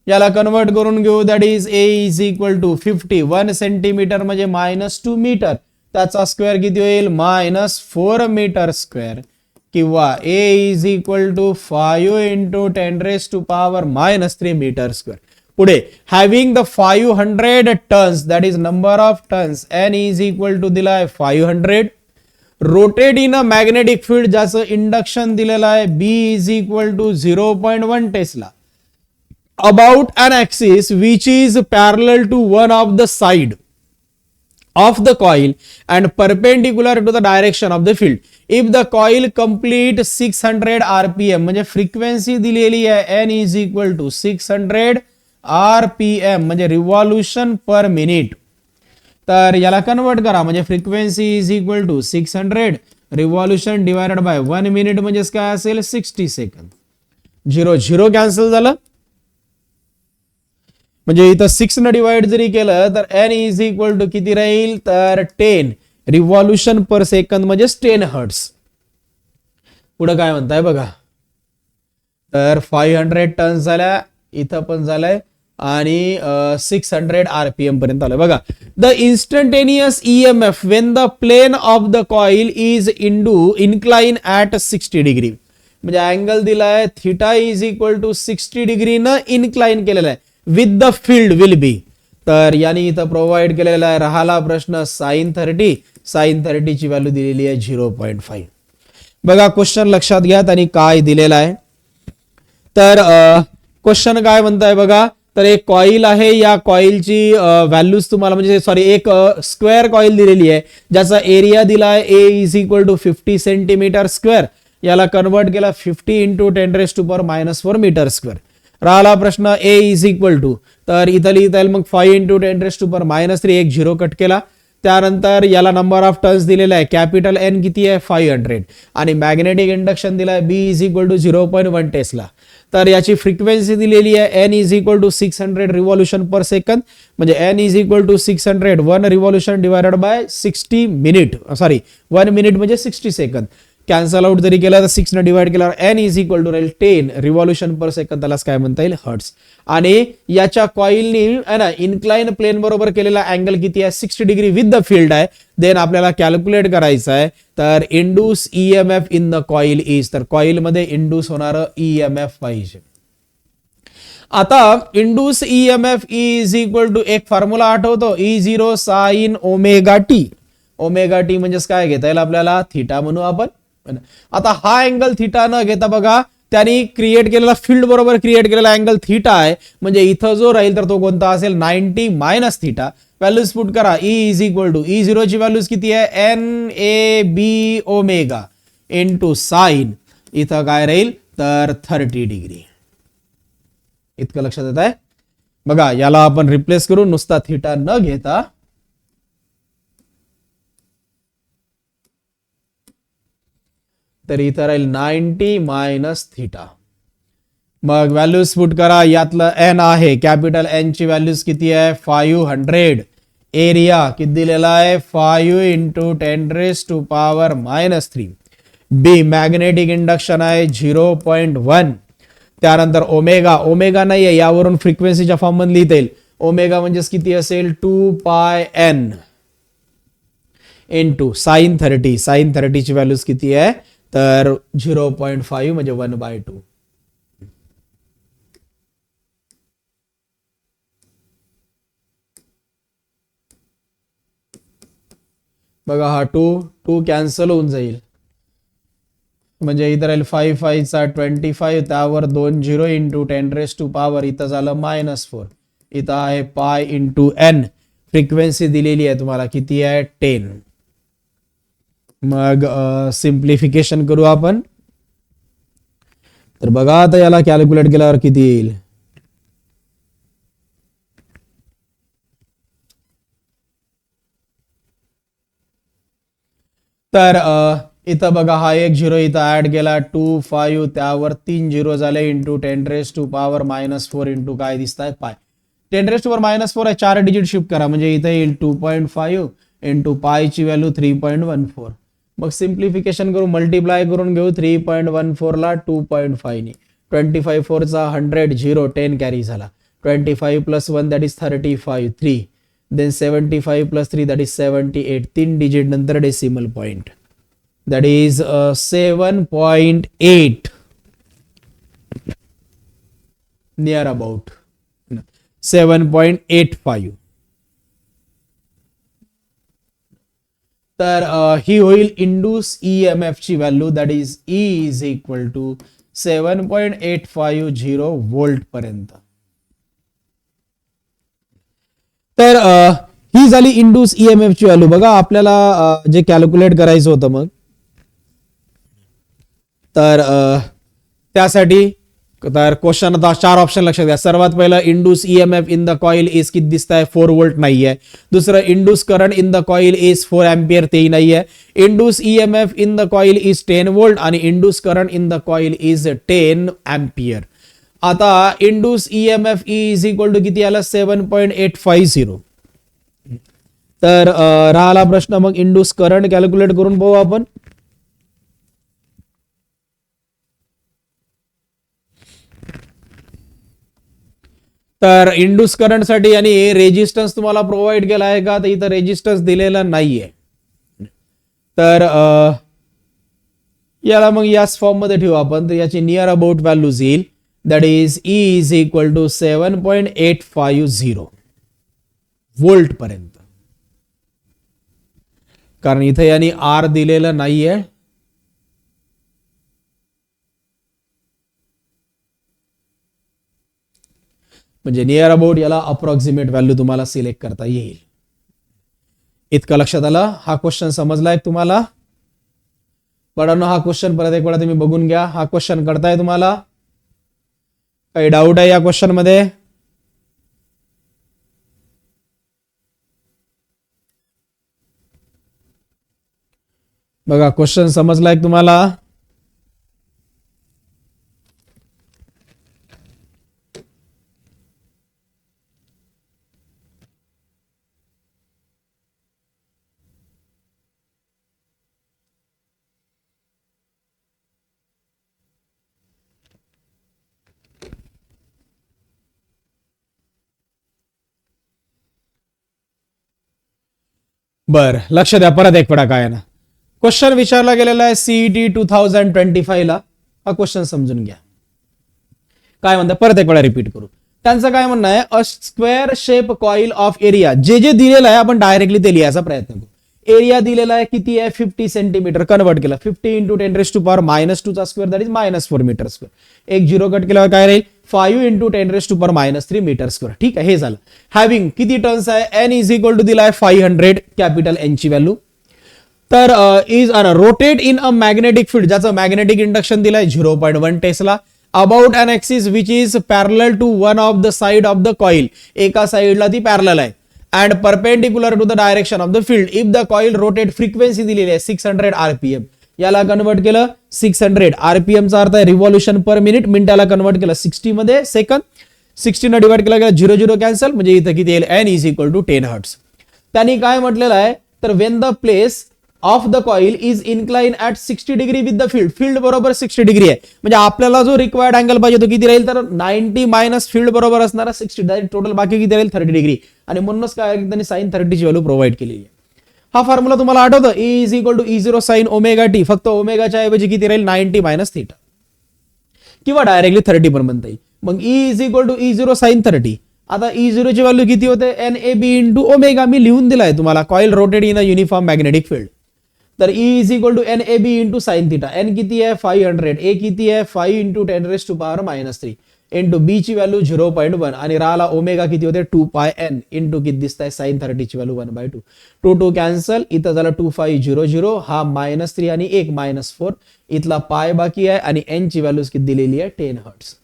[SPEAKER 1] याला कन्वर्ट करून घेऊ. That is A is equal to 50. 1 centimetre म्हणजे -2 मीटर. त्याचा स्क्वेअर किती होईल? -4 मीटर स्क्वेअर. किंवा A is equal to 5 into 10 raise to power -3 metre square. पुढे having the 500 turns that is number of turns N is equal to दिला आहे 500. Rotate in a magnetic field ज्याचं induction दिलेलं आहे B is equal to 0.1 tesla about an axis which is parallel to one of the side of the coil and perpendicular to the direction of the field. If the coil complete 600 rpm म्हणजे frequency दिलेली आहे n is equal to 600 rpm म्हणजे रिव्हॉल्यूशन per minute. तर याला convert करा म्हणजे frequency is equal to 600 revolution divided by 1 minute म्हणजे काय असेल 60 सेकंद. 0 0 कॅन्सल झालं म्हणजे इथं 6 न डिवाइड जरी केलं तर n इज इक्वल टू किती राहील तर 10 रिव्हॉल्युशन पर सेकंद म्हणजे 10 हर्ट्स. पुढे काय म्हणताय बघा, तर 500 टन्स झाल्या, इथं पण झालंय आणि 600 RPM पर्यंत आलं बघा. The instantaneous EMF when the plane of the coil is incline at 60 degree, म्हणजे अँगल दिलाय theta is equal to 60 degree न इन्क्लाइन केलेला आहे with the field will be. तर याने इथं प्रोव्हाइड केलेला आहे. राहिला प्रश्न साइन 30. साइन 30 ची व्हॅल्यू दिलेली आहे 0.5. बघा क्वेश्चन लक्षात घ्या आणि काय दिलेला आहे. तर क्वेश्चन काय म्हणताय बघा, तर एक कॉईल आहे, या कॉईलची व्हॅल्यूज तुम्हाला म्हणजे सॉरी एक स्क्वेअर कॉईल दिलेली आहे ज्याचा एरिया दिलाय A is equal to 50 centimetre square. याला कन्वर्ट केला 50 इंटू 10⁻⁴ मीटर स्क्वेअर. राहिला प्रश्न A इज इक्वल टू, तर इथं लिहिता येईल मग 5 इंटू 10⁻⁻3, एक 0 कट केला. त्यानंतर याला नंबर ऑफ टर्न्स दिलेला आहे, कॅपिटल N किती आहे 500 आणि मॅग्नेटिक इंडक्शन दिलाय B is equal to 0.1 tesla. तर याची फ्रिक्वेन्सी दिलेली आहे N is equal to 600 revolution per second, म्हणजे N is equal to 600 1 revolution divided by 60 minute, sorry 1 minute म्हणजे 60 सेकंद. कॅन्सल आउट जरी केला तर 6 ने डिवाइड केल्यावर N इज इक्वल टू राहील 10 रिव्हॉल्युशन पर सेकंद, त्यालाच काय म्हणता येईल हर्ट्स. आणि याच्या कॉइलनी आहे ना इन्क्लाइन प्लेन बरोबर केलेला अँगल किती आहे 60 डिग्री विथ द फील्ड आहे. देन आपल्याला कॅल्क्युलेट करायचं आहे. तर induce EMF in the coil is, तर कॉइल मध्ये इंड्यूस होणार EMF पाहिजे. आता induce EMF is equal to एक फॉर्म्युला आठवतो E0 sine omega T. Omega T म्हणजेच काय घेता येईल आपल्याला थिटा म्हणू आपण. आता हा अँगल थिटा न घेता बघा त्यांनी क्रिएट केलेला फील्ड बरोबर क्रिएट केलेला अँगल थिटा आहे, म्हणजे इथं जो राहील तर तो कोणता असेल 90 मायनस थिटा. व्हॅल्यूज पुट करा. E is equal to E0 ची व्हॅल्यूज किती आहे NAB ओमेगा इंटू साइन, इथं काय राहील तर 30 डिग्री. इतकं लक्षात येत आहे बघा. याला आपण रिप्लेस करू नुसता थिटा न घेता, तर इथं राहील 90 मायनस थिटा. मग व्हॅल्यूज पुट करा. यातलं N आहे, कॅपिटल N ची व्हॅल्यूज किती आहे 500. एरिया किती दिलेला आहे 5 इंटू 10⁻⁻3. बी मॅग्नेटिक इंडक्शन आहे 0.1. त्यानंतर ओमेगा, ओमेगा नाही आहे यावरून फ्रिक्वेन्सीच्या फॉर्म मध्ये लिहिता येईल. ओमेगा म्हणजेच किती असेल 2πN इंटू साइन 30. साइन 30 ची व्हॅल्यूज किती आहे तर 0.5 म्हणजे 1/2. बघा हा 2 कॅन्सल होऊन जाईल, म्हणजे इथं राहील 5 5 चा 25, त्यावर 2 0 इंटू 10⁻⁴, इथं झालं -4. इथं आहे पाय इंटू N. फ्रिक्वेन्सी दिलेली आहे तुम्हाला किती आहे 10. मग सिम्प्लिफिकेशन करू आपण. तर बघा आता याला कॅल्क्युलेट केल्यावर किती येईल. तर इथं बघा हा 1 0 इथं ऍड केला 2 5, त्यावर 3 0 झाले इंटू 10⁻⁻⁴ इंटू काय दिसताय पाय. 10⁻⁻4 आहे, 4 डिजिट शिफ्ट करा म्हणजे इथे येईल 2.5 इंटू पाय ची व्हॅल्यू 3.14. मग सिम्प्लिफिकेशन करू, मल्टिप्लाय करून घेऊ 3.14 ला 2.5 ने. 25 4 चा 100 0 10 कॅरी झाला. 25 plus 1 that is 35 3. Then 75 plus 3 that is 78. 3 digit नंतर decimal point that is 7.8 near about 7.85. तर ही होईल इंड्यूस EMF ची value that is E is equal to 7.850 volt पर्यंत. तर ही झाली इंड्यूस EMF ची व्हॅल्यू. बघा आपल्याला जे कॅल्क्युलेट करायचं होतं मग, तर त्यासाठी तर क्वेश्चन आता 4 ऑप्शन लक्षात घ्या. सर्वात पहिलं induce EMF in the coil is किती दिसतंय 4 वोल्ट नाहीये. दुसरं induce current in the coil is 4 ampere, तेही नाहीये. Induce EMF in the coil is 10 volt आणि induce current in the coil is 10 ampere. आता induce EMF is equal to किती आलं 7.850. तर राहिला प्रश्न मग इंड्यूस करंट कॅल्क्युलेट करून पाहू आपण. तर इंड्यूस करंट साठी आणि रेजिस्टन्स तुम्हाला प्रोव्हाइड केला आहे का, तर इथं रेजिस्टन्स दिलेला नाहीये. तर याला मग याच फॉर्म मध्ये ठेवू आपण. तर याची नियर अबाउट व्हॅल्यूज येईल, that is E is equal to 7.850 volt पर्यंत. कारण इथे यांनी आर दिलेलं नाहीये. म्हणजे नियर अबाउट याला अप्रॉक्सिमेट व्हॅल्यू तुम्हाला सिलेक्ट करता येईल. इतकं लक्षात आलं. हा क्वेश्चन समजलाय तुम्हाला बाळांनो? हा क्वेश्चन परत एक वेळा तुम्ही बघून घ्या. हा क्वेश्चन करताय तुम्हाला काही डाऊट आहे या क्वेश्चन मध्ये? बघा क्वेश्चन समजलाय तुम्हाला? बर, लक्ष द्या. परत एक वेळा काय ना क्वेश्चन विचारला गेलेला आहे सीईटी 2025 ला. हा क्वेश्चन समजून घ्या काय म्हणतात. परत एक वेळा रिपीट करू. त्यांचं काय म्हणणं आहे, a square shape coil of area. जे जे दिलेलं आहे आपण डायरेक्टली ते लिहायचा प्रयत्न करू. एरिया दिलेला आहे किती आहे, 50 सेंटीमीटर. कन्वर्ट केला 50 इंटू 10⁻⁻2 चा square, that is -4 metre square. एक झिरो कट केल्यावर काय राहील, 5 इंटू 10⁻³ मीटर स्क्वेअर. ठीक आहे, हे झालं. हॅव्हिंग किती टर्न्स आहे, एन इज इक्वल टू दिला आहे 500, कॅपिटल एन ची व्हॅल्यू. तर is rotate in a magnetic field, ज्याचं मॅग्नेटिक इंडक्शन दिलाय 0.1 tesla, about an axis which is parallel to one of the side of the coil. एका साइडला ती पॅरलल आहे. And perpendicular to the direction of the field if the coil rotate. Frequency दिलेली आहे 600 RPM. याला convert केलं 600 RPM चा अर्थ आहे रिव्हॉल्युशन पर मिनिट. मिनिटाला कन्वर्ट केलं 60 मध्ये सेकंद. 60 ने डिवाइड केला गेला 0 कॅन्सल. म्हणजे इथं किती येईल, N is equal to 10 hertz. त्यांनी काय म्हटलेलं आहे, तर when the place of the coil is incline at 60 degree with the field. Field बरोबर 60 डिग्री आहे. म्हणजे आपल्याला जो रिक्वायर्ड अँगल पाहिजे तो किती राहील, तर 90 मायनस फील्ड बरोबर असणारा 60. टोटल बाकी किती राहील, 30 डिग्री. आणि म्हणूनच काय त्यांनी साइन 30 ची व्हॅल्यू प्रोव्हाइड केलेली आहे. हा फॉर्म्युला तुम्हाला आठवतं, E is equal to E0 sine omega T. फक्त ओमेगाच्या ऐवजी किती राहील, 90 मायनस थीटा, किंवा डायरेक्टली 30 पण म्हणता येईल. मग E is equal to E0 sine 30. आता E0 ची व्हॅल्यू किती होते, NAB इंटू ओमेगा. मी लिहून दिलाय तुम्हाला, coil rotated in a uniform magnetic field. तर E is equal to NAB into sine theta. N किती आहे 500, A किती आहे 5 इंटू 10⁻³ इंटू B ची व्हॅल्यू 0.1 आणि राहिला ओमेगा किती होते 2πN इंटू किती दिसत आहे साइन 30 ची व्हॅल्यू 1/2. 2 कॅन्सल. इथं झालं 2500. हा -3 आणि 1 -4. इथला पाय बाकी आहे आणि N ची व्हॅल्यू किती दिलेली आहे 10 हर्ट्स.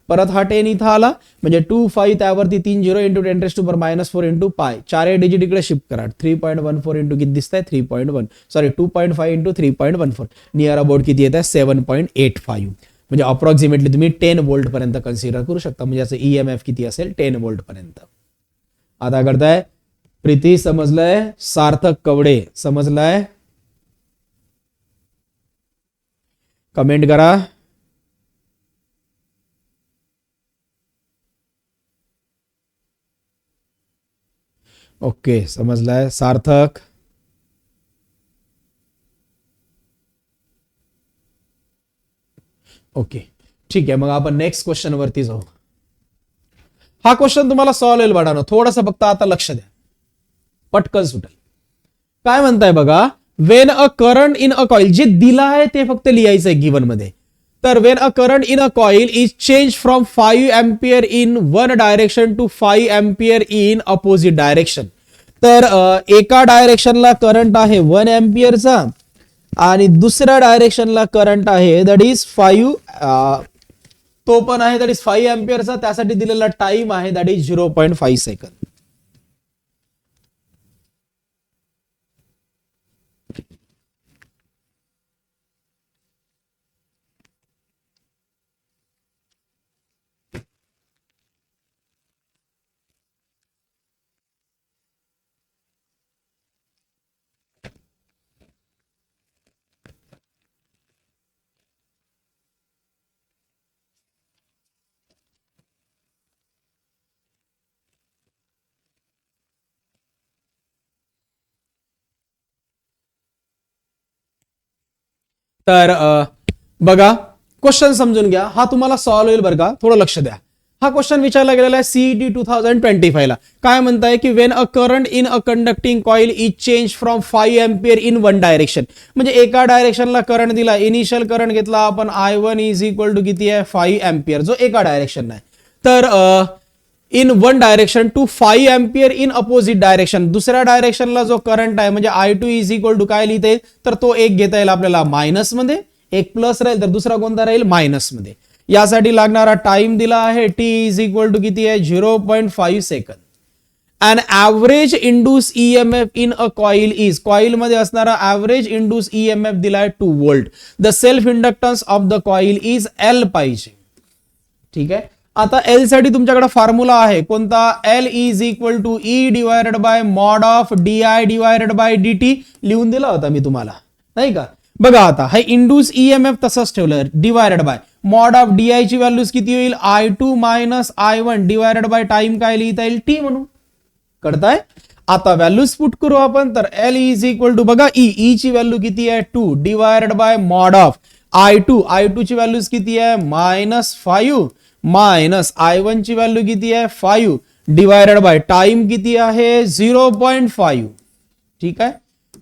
[SPEAKER 1] परत हा 10 इथं आला म्हणजे 25 त्यावरती 30 इंटू 10⁻⁴ इंटू पाय. 4 डिजिट इकडे शिफ्ट करा. 3.14 इंटू किती दिसत आहे 3.1 सॉरी 2.5 इंटू 3.14. नियर अबाउट किती येत आहे 7.85. म्हणजे अप्रॉक्सिमेटली तुम्ही 10 वोल्ट पर्यंत कन्सिडर करू शकता. म्हणजे याचं ईएमएफ किती असेल 10 वोल्ट पर्यंत. आता करताय प्रीती समजलंय, सार्थक कवडे समजलाय, कमेंट करा. ओके, समजलाय सार्थक. ओके, ठीक आहे. मग आपण नेक्स्ट क्वेश्चन वरती जाऊ. हा क्वेश्चन तुम्हाला सॉल्व्ह होईल बाळांनो. थोडंसं फक्त आता लक्ष द्या, पटकन सुटेल. काय म्हणताय बघा, when a current in a coil. जे दिलं आहे ते फक्त लिहायचंय गिवन मध्ये. तर when a current in a coil is change from 5 ampere in one direction to 5 ampere in opposite direction. तर एका डायरेक्शनला करंट आहे 1 एम्पियरचा आणि दुसऱ्या डायरेक्शनला करंट आहे दॅट इज 5, तो पण आहे दॅट इज 5 एम्पियरचा. त्यासाठी दिलेला टाइम आहे दॅट इज 0.5 सेकंद. तर बघा क्वेश्चन समजून घ्या, हा तुम्हाला सॉल्व्ह होईल बरं का, थोडं लक्ष द्या. हा क्वेश्चन विचारला गेलेला आहे सीईटी 2025 ला. काय म्हणताय की Wien a current in a conducting coil is change from 5 ampere in one direction. म्हणजे एका डायरेक्शनला करंट दिला, इनिशियल करंट घेतला आपण I1 इज इक्वल टू किती आहे 5 एम्पियर, जो एका डायरेक्शन आहे. तर in one direction to 5 ampere in opposite direction, दुसऱ्या डायरेक्शनला जो करंट आहे म्हणजे I2 इज इक्वल टू काय लिहिता येईल, तर तो एक घेता येईल आपल्याला मायनस मध्ये, एक प्लस राहील तर दुसरा कोणता राहील मायनस मध्ये. यासाठी लागणारा टाइम दिला आहे t इज इक्वल टू किती आहे 0.5 second. And average induce EMF in a coil is, coil मध्ये असणारा ऍव्हरेज इंड्यूस ईएमएफ दिलाय 2 volt. The self inductance of the coil is L पाहिजे. ठीक आहे, आता L साठी तुमच्याकडे फॉर्म्युला आहे कोणता, L is equal to E divided by mod of DI divided by DT लिहून दिला होता मी तुम्हाला, नाही का. बघा आता हे इंड्यूस ईएमएफ तसंच ठेवलं, divided by mod of DI ची व्हॅल्यूज किती होईल I2 minus I1 divided by time काय लिहिता येईल T म्हणून. कळताय. आता व्हॅल्यूज पुट करू आपण, तर L इज इक्वल टू बघा E ची व्हॅल्यू किती आहे 2 divided by mod of I2 ची व्हॅल्यूज किती आहे -5 मायनस I1 ची व्हॅल्यू किती आहे 5 डिवायडेड बाय टाइम किती आहे 0.5. ठीक आहे,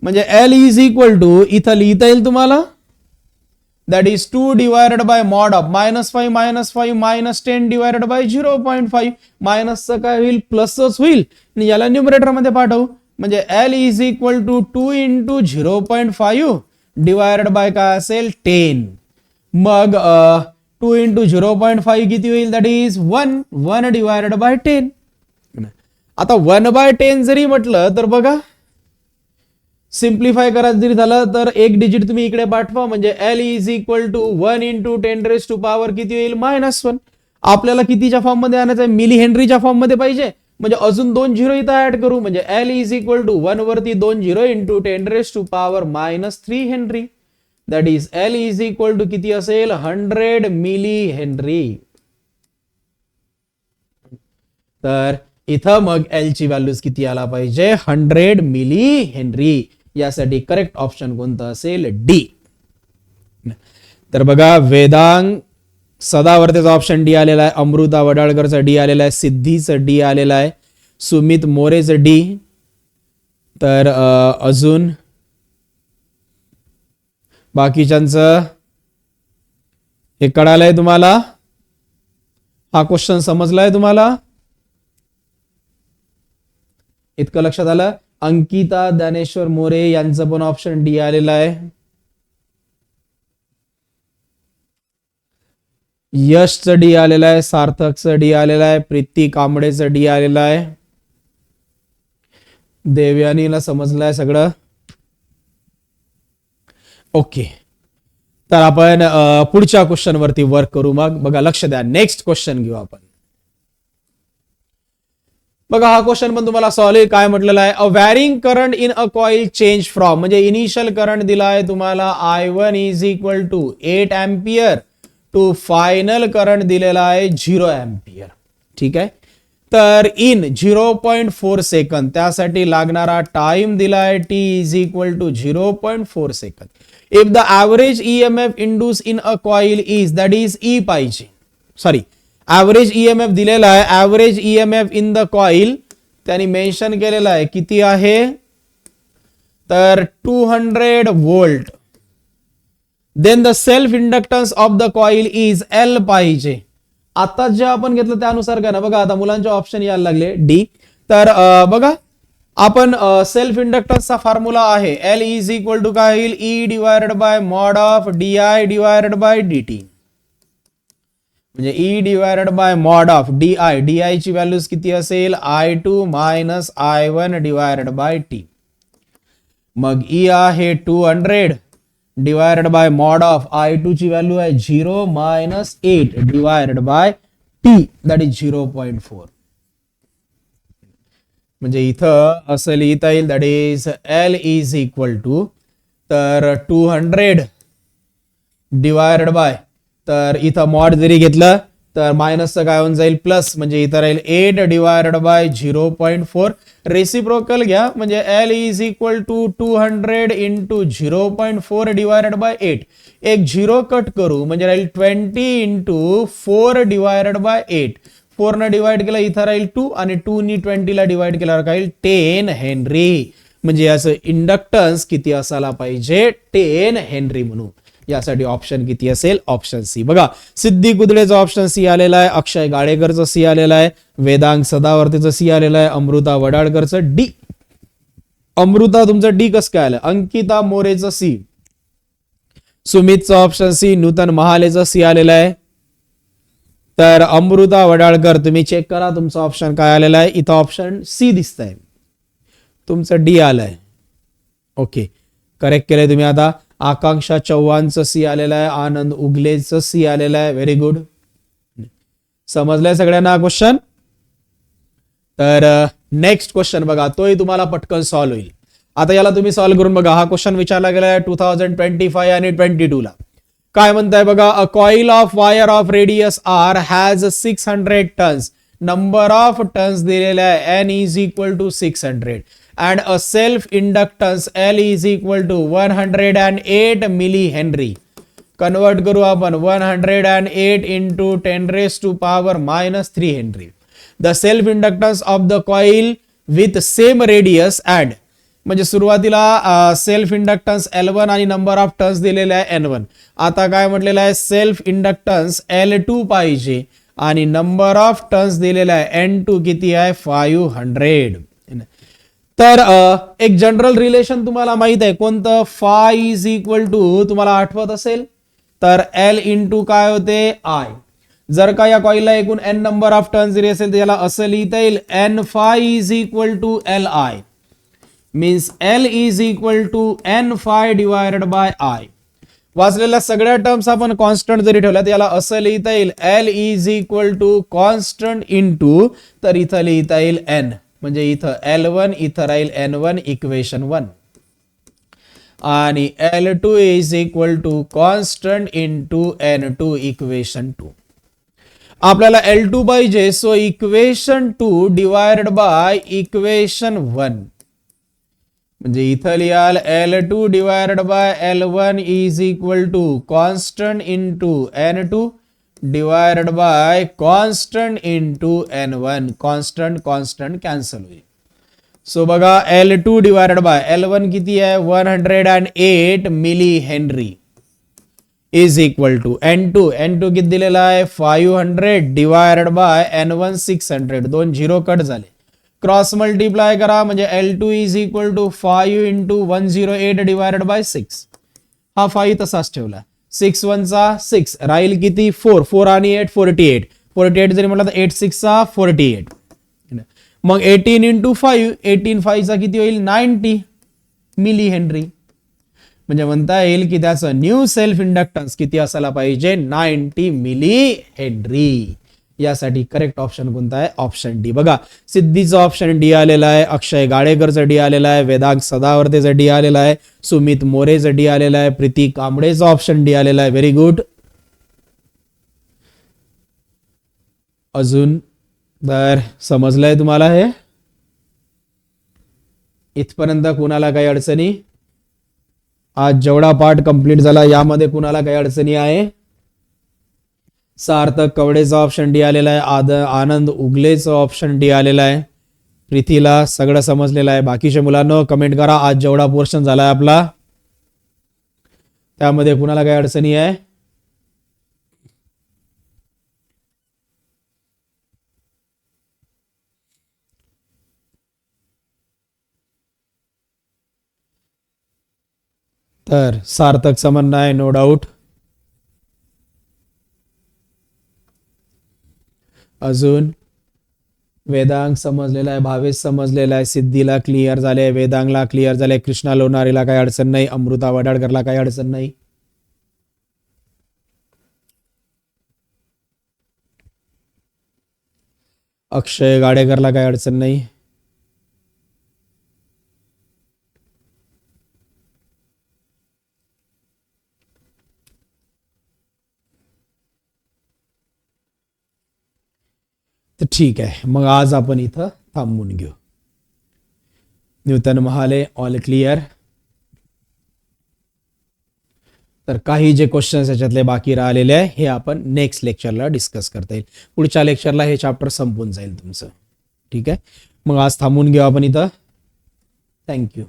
[SPEAKER 1] म्हणजे L इज इक्वल टू इथं लिहिता येईल तुम्हाला that is 2 divided by mod of -5 minus 10 divided by 0.5. मायनसचं काय होईल प्लसच होईल आणि याला न्यूमरेटर मध्ये पाठवू, म्हणजे L is equal to 2 into 0.5 divided by काय असेल 10. मग 2 इंटू 0.5 किती होईल, दॅट इज 1 डिवायडेड बाय 10. आता 1/10 जरी म्हटलं तर बघा सिम्प्लिफाय करायचं जरी झालं तर एक डिजिट तुम्ही इकडे पाठवा, म्हणजे L is equal to 1 into 10 raise to power किती होईल -1. आपल्याला कितीच्या फॉर्म मध्ये आणायचं आहे, मिली हेनरीच्या फॉर्म मध्ये पाहिजे, म्हणजे अजून 2 झिरो इथं ऍड करू, म्हणजे L इज इक्वल टू 1 वरती 2 zero into 10 raise to power -3 henry. That is L is equal to किती असेल 100 मिली हेनरी. तर इथं मग L ची व्हॅल्यूज किती आला पाहिजे 100 मिली हेनरी. यासाठी करेक्ट ऑप्शन कोणता असेल डी. तर बघा वेदांग सदावर्तेचा ऑप्शन डी आलेला आहे, अमृता वडाळकरचा डी आलेला आहे, सिद्धीचं डी आलेला आहे, सुमित मोरेचं डी. तर अजून बाकीच्यांचं हे कळालंय तुम्हाला, हा क्वेश्चन समजलाय तुम्हाला, इतकं लक्षात आलं. अंकिता ज्ञानेश्वर मोरे यांचं पण ऑप्शन डी आलेला आहे. यशचं डी आलेलं आहे, सार्थकचं डी आलेलं आहे, प्रीती कांबळेचं डी आलेलं आहे. देवयानीला समजलंय सगळं. ओके, तर आपण पुढच्या क्वेश्चन वरती वर्क करू. मग बघा लक्ष द्या, नेक्स्ट क्वेश्चन घेऊ आपण. बघा हा क्वेश्चन पण तुम्हाला सॉल्व्ह काय म्हटलेलं आहे, a varying current in a coil change from, म्हणजे इनिशियल करंट दिला आहे तुम्हाला I1 is equal to 8 ampere to final current दिलेला आहे 0 एम्पियर. ठीक आहे, तर इन 0.4 सेकंद, त्यासाठी लागणारा टाइम दिला आहे t is equal to 0.4 second. If the average EMF induce in a coil is, that is E पाहिजे, सॉरी ऍव्हरेज ईएमएफ दिलेला आहे, average EMF in the coil त्यांनी मेन्शन केलेला आहे किती आहे, तर 200 volt. Then the self inductance of the coil is L पाहिजे. आता जे आपण घेतलं त्यानुसार काय ना, बघा आता मुलांचे ऑप्शन यायला लागले डी. तर बघा आपण सेल्फ इंडक्टन्सचा फॉर्म्युला आहे L इज इक्वल टू काय होईल E divided by mod of DI divided by DT, म्हणजे E divided by mod of DI ची व्हॅल्यूज किती असेल I2 minus I1 divided by T. मग E आहे 200 divided by mod of I2 ची value आहे 0 minus 8 divided by T, that is 0.4. म्हणजे इथं असं लिहिता येईल, that is L is equal to, तर 200 डिवायडेड बाय, तर इथं मॉड जरी घेतलं तर मायनसचं काय होऊन जाईल प्लस, म्हणजे इथं राहील 8 डिवायडेड बाय 0.4. रेसिप्रोकल घ्या म्हणजे L is equal to 200 into 0.4 divided by 8. एक 0 कट करू म्हणजे राहील 20 इंटू 4 डिवायडेड बाय 8. 4 न डिवाइड केलं इथं राहील 2 आणि 2 नी 20 ला डिवाइड केल्यावर राहील 10 हेनरी. म्हणजे याचं इंडक्टन्स किती असायला पाहिजे 10 हेनरी म्हणून. यासाठी ऑप्शन किती असेल ऑप्शन सी. बघा सिद्धी कुदळेचा ऑप्शन सी आलेला आहे, अक्षय गाडेकरचं सी आलेला आहे, वेदांग सदावर्तेचं सी आलेलं आहे, अमृता वडाळकरचं डी. अमृता तुमचं डी कसं काय आलं, अंकिता मोरेचं सी, सुमितचं ऑप्शन सी, नूतन महालेचं सी आलेलं आहे. तर अमृता वडाळकर तुम्ही चेक करा तुमचं ऑप्शन काय आलेलं आहे, इथं ऑप्शन सी दिसतंय, तुमचं डी आलंय. ओके करेक्ट केलंय तुम्ही. आता आकांक्षा चव्हाणचं सी आलेलं आहे, आनंद उगलेचं सी आलेलं आहे, व्हेरी गुड. समजलंय सगळ्यांना क्वेश्चन. तर नेक्स्ट क्वेश्चन बघा, तोही तुम्हाला पटकन सॉल्व्ह होईल. आता याला तुम्ही सॉल्व्ह करून बघा. हा क्वेश्चन विचारला गेला आहे 2025 आणि 22 ला. काय म्हणताय बघा, a coil of wire of radius R has 600 turns. नंबर ऑफ टन्स दिलेला आहे n is equal to 600 and a self inductance L is equal to 108 milli Henry. Convert करू आपण 108 into 10 raised to power minus 3 Henry. The self inductance of the coil with same radius and म्हणजे सुरुवातीला self inductance L1 आणि number of turns दिलेले आहे N1. आता काय म्हटलेलं आहे सेल्फ इंडक्टन्स L2 पाहिजे आणि नंबर ऑफ टर्न्स दिलेला आहे N2 किती आहे 500. तर एक जनरल रिलेशन तुम्हाला माहित आहे कोणतं, फाय इज इक्वल टू तुम्हाला आठवत असेल तर L इंटू काय होते I. जर का या कॉइलला एकूण n नंबर ऑफ टर्न्स दिले असेल तर याला असं लिहिता येईल n phi is equal to Li means L is equal to n phi divided by I. वाचलेल्या सगळ्या टर्म्स आपण कॉन्स्टंट जरी ठेवल्या तर याला असं लिहिता येईल L is equal to constant into, तर इथं लिहिता येईल n, म्हणजे इथं L1 इथं राहील N1 इक्वेशन 1 आणि L2 is equal to constant into N2 equation 2. आपल्याला L2 पाहिजे, so equation 2 divided by equation 1, म्हणजे इथं लिहाल L2 divided by L1 is equal to constant into N2 divided by constant into N1. Constant constant cancel होईल. So बघा L2 divided by L1 किती आहे 108 millihenry is equal to N2 किती दिलेला आहे 500 डिवायडेड बाय N1 600. दोन zero cut झाले, cross multiply करा म्हणजे L2 is equal to 5 into 108 divided by 6. हा 5 तसाच ठेवला, 6 1 चा 6 राहील किती 4, 4 आणि 8 48 जरी म्हटलं तर 8 6 चा 48. मग 18 इंटू 5, 18 5 चा किती होईल 90 मिली हेनरी. म्हणजे म्हणता येईल की त्याचं न्यू सेल्फ इंडक्टन्स किती असायला पाहिजे 90 मिली हेनरी. यासाठी करेक्ट ऑप्शन कोणता आहे ऑप्शन डी. बघा सिद्धीचा ऑप्शन डी आलेला आहे, अक्षय गाडेकरचं डी आलेला आहे, वेदांग सदावर्तेचं डी आलेला आहे, सुमित मोरेचं डी आलेला आहे, प्रीती कांबळेचं ऑप्शन डी आलेला आहे. Very good. अजून तर समजलंय तुम्हाला हे इथपर्यंत? कुणाला काही अडचणी? आज जेवढा पार्ट कंप्लीट झाला यामध्ये कुणाला काही अडचणी आहे? सार्थक कवडेचा ऑप्शन डी आलेला आहे, आनंद उगलेचं ऑप्शन डी आलेला आहे, प्रीतीला सगळं समजलेलं आहे. बाकीच्या मुलांना कमेंट करा आज जेवढा पोर्शन झालाय आपला त्यामध्ये कुणाला काही अडचणी आहे? तर सार्थक समन्वय आहे नो डाऊट. अजून वेदांग समजलेला आहे, भावेश समजलेला आहे, सिद्धीला क्लिअर झाले, वेदांगला क्लिअर झाले, कृष्णा लोणारीला काही अडचण नाही, अमृता वडाळकरला काही अडचण नाही. अक्षय गाडेकरला काही अडचण नाही. तर ठीक आहे, मग आज आपण इथं थांबून घेऊ. Newton Mahale all clear. तर काही जे क्वेश्चन्स याच्यातले बाकी राहिलेले आहे हे आपण नेक्स्ट लेक्चरला डिस्कस करता येईल. पुढच्या लेक्चरला हे चॅप्टर संपून जाईल तुमचं. ठीक आहे, मग आज थांबून घेऊ आपण इथं. थँक्यू.